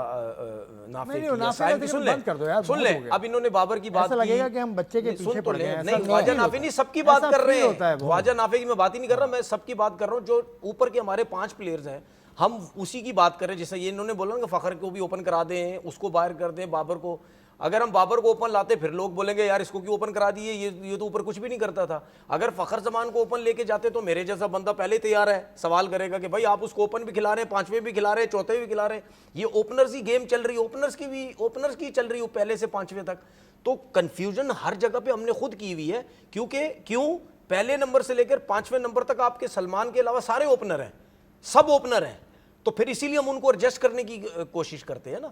[SPEAKER 3] नाफे
[SPEAKER 1] नहीं,
[SPEAKER 3] की या
[SPEAKER 1] नाफे
[SPEAKER 3] साहिब
[SPEAKER 1] का
[SPEAKER 3] की,
[SPEAKER 1] जिक्र
[SPEAKER 3] सुन ले,
[SPEAKER 1] बंद कर दो यार,
[SPEAKER 3] सुन
[SPEAKER 1] बहुत
[SPEAKER 3] ले,
[SPEAKER 1] हो गया।
[SPEAKER 3] अब इन्होंने बाबर की बात
[SPEAKER 1] ऐसा लगेगा
[SPEAKER 3] की,
[SPEAKER 1] कि हम बच्चे के
[SPEAKER 3] सुन
[SPEAKER 1] पीछे
[SPEAKER 3] तो
[SPEAKER 1] पड़
[SPEAKER 3] ले,
[SPEAKER 1] गए हैं,
[SPEAKER 3] नहीं
[SPEAKER 1] ऐसा
[SPEAKER 3] ख्वाजा
[SPEAKER 1] feel
[SPEAKER 3] नाफे
[SPEAKER 1] होता
[SPEAKER 3] नहीं,
[SPEAKER 1] है।
[SPEAKER 3] सबकी बात
[SPEAKER 1] ऐसा
[SPEAKER 3] कर रहे
[SPEAKER 1] feel होता है
[SPEAKER 3] हैं,
[SPEAKER 1] बहुत।
[SPEAKER 3] ख्वाजा नाफे की मैं बात ही नहीं कर रहा, मैं सबकी बात कर रहा हूँ, जो ऊपर के हमारे 5 प्लेयर्स हैं, हम उसी की बात कर रहे हैं। जैसे ये इन्होंने बोला ना कि फखर को भी ओपन करा दें, उसको बाहर कर दें, बाबर को, अगर हम बाबर को ओपन लाते फिर लोग बोलेंगे यार इसको क्यों ओपन करा दिए, ये तो ऊपर कुछ भी नहीं करता था। अगर फखर जमान को ओपन लेके जाते तो मेरे जैसा बंदा पहले ही तैयार है, सवाल करेगा कि भाई आप उसको ओपन भी खिला रहे हैं, 5वें भी खिला रहे हैं, 4थे भी खिला रहे हैं, ये ओपनर्स ही गेम चल रही है, ओपनर्स की चल रही है पहले से 5वें तक। तो कंफ्यूजन हर जगह पे हमने खुद की हुई है, क्यों पहले नंबर से लेकर 5वें नंबर तक आपके सलमान के अलावा सारे ओपनर हैं, सब ओपनर हैं, तो फिर इसीलिए हम उनको एडजस्ट करने की कोशिश करते हैं ना।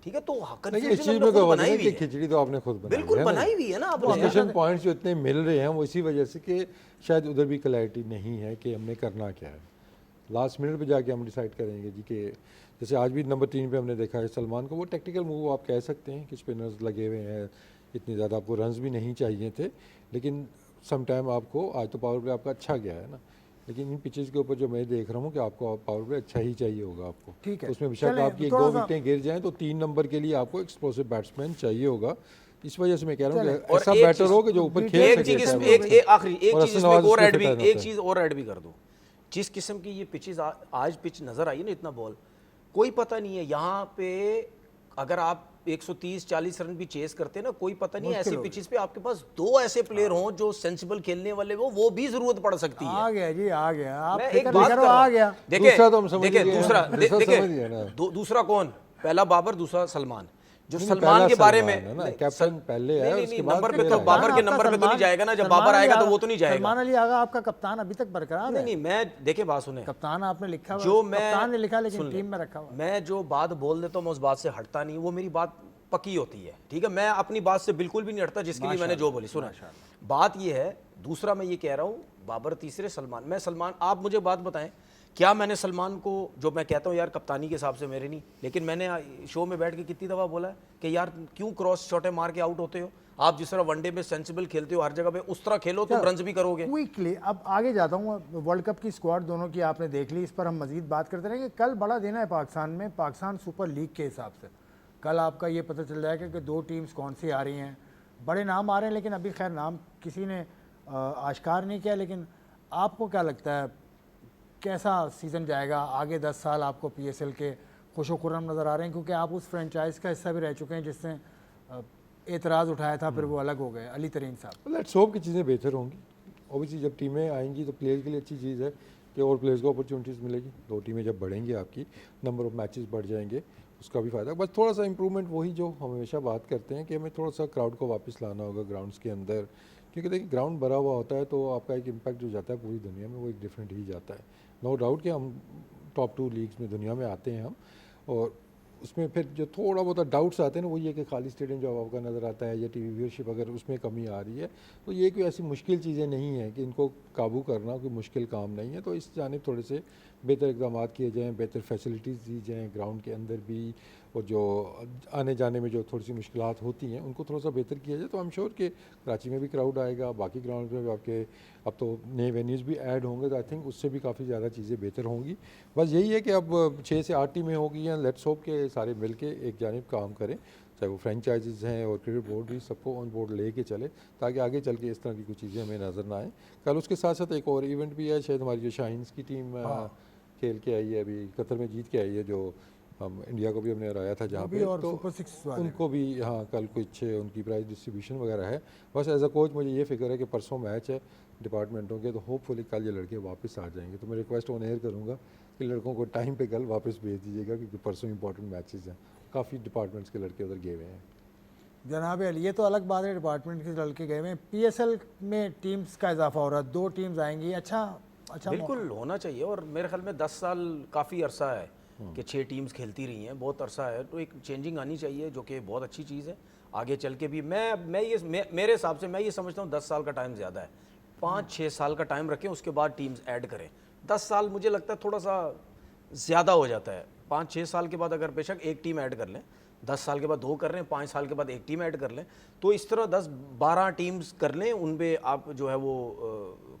[SPEAKER 3] ठीक है, तो
[SPEAKER 2] लेकिन इस चीज़ में कोई वजह नहीं कि खिचड़ी तो आपने खुद बनाई
[SPEAKER 3] बिल्कुल
[SPEAKER 2] है ना।
[SPEAKER 3] बनाई हुई है ना आपने।
[SPEAKER 2] डिस्कशन पॉइंट्स जो इतने मिल रहे हैं वो इसी वजह से कि शायद उधर भी क्लैरिटी नहीं है कि हमने करना क्या है। लास्ट मिनट पे जाके हम डिसाइड करेंगे जी कि जैसे आज भी नंबर 3 पे हमने देखा है सलमान को, वो टेक्टिकल मूव आप कह सकते हैं कि स्पिनर्स लगे हुए हैं, इतनी ज़्यादा आपको रन्स भी नहीं चाहिए थे, लेकिन सम टाइम आपको, आज तो पावर प्ले आपका अच्छा गया है ना, लेकिन इन पिचेस के ऊपर जो मैं देख रहा हूँ कि आपको पावर प्ले अच्छा ही चाहिए होगा आपको।
[SPEAKER 1] ठीक है,
[SPEAKER 2] उसमें बेशक
[SPEAKER 1] चलें,
[SPEAKER 2] आपकी
[SPEAKER 1] थोड़ा
[SPEAKER 2] 1-2
[SPEAKER 1] सा-
[SPEAKER 2] विकेटें गिर जाएं तो 3 नंबर के लिए आपको एक्सप्लोसिव बैट्समैन चाहिए होगा। इस वजह से मैं कह रहा हूँ कि
[SPEAKER 3] और
[SPEAKER 2] ऐसा
[SPEAKER 3] एक
[SPEAKER 2] बैटर
[SPEAKER 3] चीज़-
[SPEAKER 2] हो कि जो ऊपर खेल
[SPEAKER 3] एक
[SPEAKER 2] सके।
[SPEAKER 3] चीज
[SPEAKER 2] चाहे वो-
[SPEAKER 3] एक आखिरी एक
[SPEAKER 2] और
[SPEAKER 3] चीज
[SPEAKER 2] हसन
[SPEAKER 3] इसमें
[SPEAKER 2] नवाज
[SPEAKER 3] और
[SPEAKER 2] उसमें
[SPEAKER 3] ऐड भी,
[SPEAKER 2] fit रहता
[SPEAKER 3] एक
[SPEAKER 2] है।
[SPEAKER 3] चीज और ऐड भी कर दूं, जिस किस्म की ये पिचेस आज पिच नजर आई है ना, इतना बॉल कोई पता नहीं है, यहाँ पे अगर आप 130-40 रन भी चेस करते हैं ना, कोई पता नहीं है, ऐसी पिचेस पे आपके पास 2 ऐसे प्लेयर हों जो सेंसिबल खेलने वाले वो भी जरूरत पड़ सकती है।
[SPEAKER 1] आ गया जी, आ गया, आप
[SPEAKER 3] मैं
[SPEAKER 1] फिक्र
[SPEAKER 3] एक
[SPEAKER 1] नहीं
[SPEAKER 3] बात
[SPEAKER 1] करो,
[SPEAKER 3] कर रहा
[SPEAKER 1] आ
[SPEAKER 3] हूं।
[SPEAKER 1] गया।
[SPEAKER 3] देखिए,
[SPEAKER 2] दूसरा तो हम समझ
[SPEAKER 3] देखिए,
[SPEAKER 2] गए,
[SPEAKER 3] दूसरा
[SPEAKER 2] दूसरा
[SPEAKER 3] देखिए,
[SPEAKER 2] समझ गए ना।
[SPEAKER 3] दूसरा कौन, पहला बाबर, दूसरा सलमान। जो
[SPEAKER 2] नहीं,
[SPEAKER 3] सलमान
[SPEAKER 2] पहला
[SPEAKER 3] के बारे
[SPEAKER 2] सलमान
[SPEAKER 3] में
[SPEAKER 2] है ना,
[SPEAKER 3] नहीं,
[SPEAKER 2] कैप्टन पहले है,
[SPEAKER 3] नहीं,
[SPEAKER 2] उसके
[SPEAKER 3] नहीं,
[SPEAKER 2] बाद
[SPEAKER 3] नंबर पे
[SPEAKER 2] प्लेयर
[SPEAKER 3] तो
[SPEAKER 2] आएगा।
[SPEAKER 3] बाबर के
[SPEAKER 1] आपका
[SPEAKER 3] नंबर पे तो नहीं
[SPEAKER 1] सलमान-
[SPEAKER 3] जाएगा ना, जब
[SPEAKER 1] सलमान
[SPEAKER 3] बाबर
[SPEAKER 1] अली
[SPEAKER 3] आएगा तो
[SPEAKER 1] आगा-
[SPEAKER 3] वो तो नहीं जाएगा।
[SPEAKER 1] सलमान अली आगा आपका कप्तान अभी तक बरकरार
[SPEAKER 3] नहीं
[SPEAKER 1] है?
[SPEAKER 3] नहीं, मैं देखिए बात सुने,
[SPEAKER 1] कप्तान आपने लिखा हुआ,
[SPEAKER 3] जो मैं
[SPEAKER 1] कप्तान ने लिखा लेकिन
[SPEAKER 3] सुन ले,
[SPEAKER 1] टीम में रखा हुआ।
[SPEAKER 3] मैं जो बात बोल देता हूँ मैं उस बात से हटता नहीं, वो मेरी बात पक्की होती है। ठीक है, मैं अपनी बात से बिल्कुल भी नहीं हटता, जिसके लिए मैंने जो बोली। सुना, बात ये है, दूसरा मैं ये कह रहा हूँ, बाबर तीसरे, सलमान। मैं सलमान, आप मुझे बात बताएं, क्या मैंने सलमान को, जो मैं कहता हूँ यार कप्तानी के हिसाब से मेरे नहीं, लेकिन मैंने शो में बैठ के कितनी दफ़ा बोला है कि यार क्यों क्रॉस शॉटें मार के आउट होते हो, आप जिस तरह वनडे में सेंसिबल खेलते हो हर जगह पे, उस तरह खेलो तुम रन्स भी करोगे।
[SPEAKER 1] क्विकली अब आगे जाता हूँ, वर्ल्ड कप की स्क्वाड दोनों की आपने देख ली, इस पर हम मजीद बात करते रहेंगे। कल बड़ा दिन है पाकिस्तान में, पाकिस्तान सुपर लीग के हिसाब से कल आपका ये पता चल जाएगा कि 2 टीम्स कौन सी आ रही हैं। बड़े नाम आ रहे हैं, लेकिन अभी खैर नाम किसी ने आश्कार नहीं किया, लेकिन आपको क्या लगता है कैसा सीज़न जाएगा आगे? 10 साल आपको PSL के खुशो खुर्रम नज़र आ रहे हैं, क्योंकि आप उस फ्रेंचाइज का हिस्सा भी रह चुके हैं जिसने एतराज़ उठाया था, फिर वो अलग हो गए, अली तरीन साहब।
[SPEAKER 2] लेट्स होप कि चीज़ें बेहतर होंगी। ऑब्वियसली जब टीमें आएंगी तो प्लेयर्स के लिए अच्छी चीज़ है कि और प्लेयर्स को अपॉर्चुनिटीज़ मिलेगी। 2 टीमें जब बढ़ेंगी आपकी, नंबर ऑफ मैचेस बढ़ जाएंगे, उसका भी फ़ायदा। बस थोड़ा सा इंप्रूवमेंट, वही जो हम हमेशा बात करते हैं कि हमें थोड़ा सा क्राउड को वापस लाना होगा ग्राउंड्स के अंदर, क्योंकि देखिए ग्राउंड भरा हुआ होता है तो आपका एक इम्पैक्ट जो जाता है पूरी दुनिया में वो एक डिफरेंट ही जाता है। नो डाउट कि हम टॉप 2 लीग्स में दुनिया में आते हैं हम, और उसमें फिर जो थोड़ा बहुत डाउट्स आते हैं ना वो ये कि खाली स्टेडियम जो आपका नज़र आता है या टीवी व्यूअरशिप अगर उसमें कमी आ रही है, तो ये कोई ऐसी मुश्किल चीज़ें नहीं है कि इनको काबू करना कोई मुश्किल काम नहीं है। तो इस जानिब थोड़े से बेहतर इक़दाम किए जाएँ, बेहतर फैसिलिटीज़ दी जाएँ ग्राउंड के अंदर भी, और जो आने जाने में जो थोड़ी सी मुश्किलात होती हैं उनको थोड़ा सा बेहतर किया जाए तो आई एम श्योर कि कराची में भी क्राउड आएगा, बाकी ग्राउंड में भी आपके अब तो नए वेन्यूज़ भी ऐड होंगे, तो आई थिंक उससे भी काफ़ी ज़्यादा चीज़ें बेहतर होंगी। बस यही है कि अब 6 से 8 टीमें होगी हैं, लेट्स होप के सारे मिल के एक जानिब काम करें, चाहे वो फ्रेंचाइजीज़ हैं और क्रिकेट बोर्ड भी सबको ऑन बोर्ड ले के चले, ताकि आगे चल के इस तरह की कुछ चीज़ें हमें नज़र ना आए। कल उसके साथ साथ एक और इवेंट भी है, शायद हमारी जो शाहीन्स की टीम खेल के आई है, अभी कतर में जीत के आई है, जो हम इंडिया को भी हमने हराया था जहाँ पे,
[SPEAKER 1] और
[SPEAKER 2] तो
[SPEAKER 1] सुपर 6 वाले
[SPEAKER 2] उनको भी हाँ कल कुछ उनकी प्राइस डिस्ट्रीब्यूशन वगैरह है। बस एज अ कोच मुझे ये फिक्र है कि परसों मैच है डिपार्टमेंटों के, तो होपफुली कल ये लड़के वापस आ जाएंगे। तो मैं रिक्वेस्ट ऑन एयर करूँगा कि लड़कों को टाइम पे कल वापस भेज दीजिएगा, क्योंकि परसों इंपॉर्टेंट मैचेस हैं, काफ़ी डिपार्टमेंट्स के लड़के उधर गए हुए हैं।
[SPEAKER 1] जनाब अली, ये तो अलग बात है डिपार्टमेंट के लड़के गए हुए। PSL में टीम्स का इजाफा हो रहा है, 2 टीम्स आएंगी, अच्छा
[SPEAKER 3] बिल्कुल होना चाहिए। और मेरे ख्याल में 10 साल काफ़ी अरसा है कि 6 टीम्स खेलती रही हैं, बहुत अरसा है, तो एक चेंजिंग आनी चाहिए जो कि बहुत अच्छी चीज़ है। आगे चल के भी मेरे हिसाब से मैं ये समझता हूँ 10 साल का टाइम ज़्यादा है, 5-6 साल का टाइम रखें, उसके बाद टीम्स ऐड करें। 10 साल मुझे लगता है थोड़ा सा ज़्यादा हो जाता है। 5-6 साल के बाद अगर बेशक एक टीम ऐड कर लें, 10 साल के बाद 2 कर लें, 5 साल के बाद एक टीम ऐड कर लें, तो इस तरह 10-12 टीम्स कर लें, उन पे आप जो है वो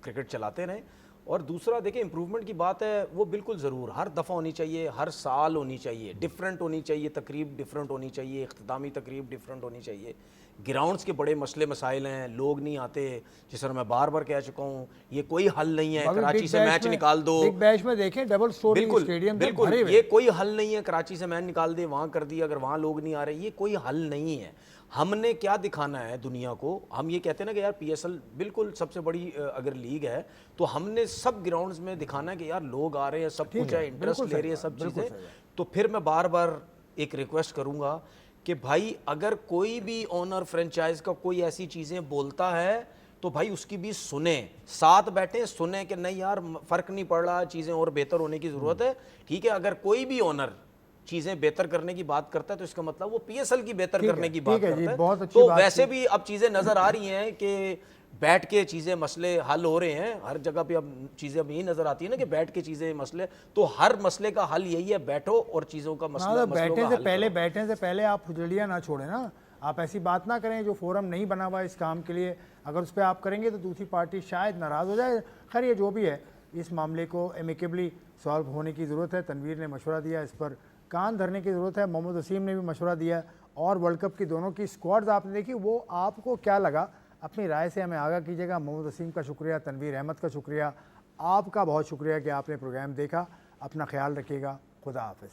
[SPEAKER 3] क्रिकेट चलाते रहें। और दूसरा देखिए इम्प्रूवमेंट की बात है, वो बिल्कुल ज़रूर हर दफ़ा होनी चाहिए, हर साल होनी चाहिए, डिफरेंट होनी चाहिए, तकरीब डिफरेंट होनी चाहिए, इख्तितामी तकरीब डिफरेंट होनी चाहिए। ग्राउंड्स के बड़े मसले मसाइल हैं, लोग नहीं आते, जिस तरह मैं बार बार कह चुका हूँ, ये कोई हल नहीं है। कराची से मैच निकाल दो,
[SPEAKER 1] बिग बैश में देखें डबल स्टोरी स्टेडियम,
[SPEAKER 3] बिल्कुल ये कोई हल नहीं है। कराची से मैच निकाल दे, वहाँ कर दिया, अगर वहाँ लोग नहीं आ रहे, ये कोई हल नहीं है। हमने क्या दिखाना है दुनिया को? हम ये कहते हैं ना कि यार PSL बिल्कुल सबसे बड़ी अगर लीग है, तो हमने सब ग्राउंड्स में दिखाना है कि यार लोग आ रहे हैं, सब कुछ है, इंटरेस्ट ले रही है, सब चीज़ें। तो फिर मैं बार बार एक रिक्वेस्ट करूँगा कि भाई अगर कोई भी ओनर फ्रेंचाइज का कोई ऐसी चीज़ें बोलता है तो भाई उसकी भी सुने, साथ बैठे सुने कि नहीं यार फ़र्क नहीं पड़ रहा, चीज़ें और बेहतर होने की ज़रूरत है। ठीक है, अगर कोई भी ओनर चीज़ें बेहतर करने की बात करता है तो इसका मतलब वो PSL की बेहतर करने की बात करता है।
[SPEAKER 1] बहुत अच्छी
[SPEAKER 3] तो
[SPEAKER 1] बात
[SPEAKER 3] वैसे भी अब चीज़ें नज़र आ रही हैं कि बैठ के चीज़ें मसले हल हो रहे हैं, हर जगह पे अब चीज़ें अब यही नज़र आती है ना कि बैठ के चीज़ें मसले, तो हर मसले का हल यही है, बैठो और चीज़ों का मसला
[SPEAKER 1] बैठने से पहले आप हुजड़ियाँ ना छोड़ें ना, आप ऐसी बात ना करें जो फोरम नहीं बना हुआ इस काम के लिए, अगर उस पर आप करेंगे तो दूसरी पार्टी शायद नाराज़ हो जाए। खैर ये जो भी है, इस मामले को एमिकेबली सॉल्व होने की ज़रूरत है। तनवीर ने मशवरा दिया, इस पर कान धरने की ज़रूरत है। मोहम्मद वसीम ने भी मशवरा दिया, और वर्ल्ड कप की दोनों की स्क्वाड्स आपने देखी, वो आपको क्या लगा अपनी राय से हमें आगाह कीजिएगा। मोहम्मद वसीम का शुक्रिया, तनवीर अहमद का शुक्रिया, आपका बहुत शुक्रिया कि आपने प्रोग्राम देखा। अपना ख्याल रखिएगा, खुदा हाफिज़।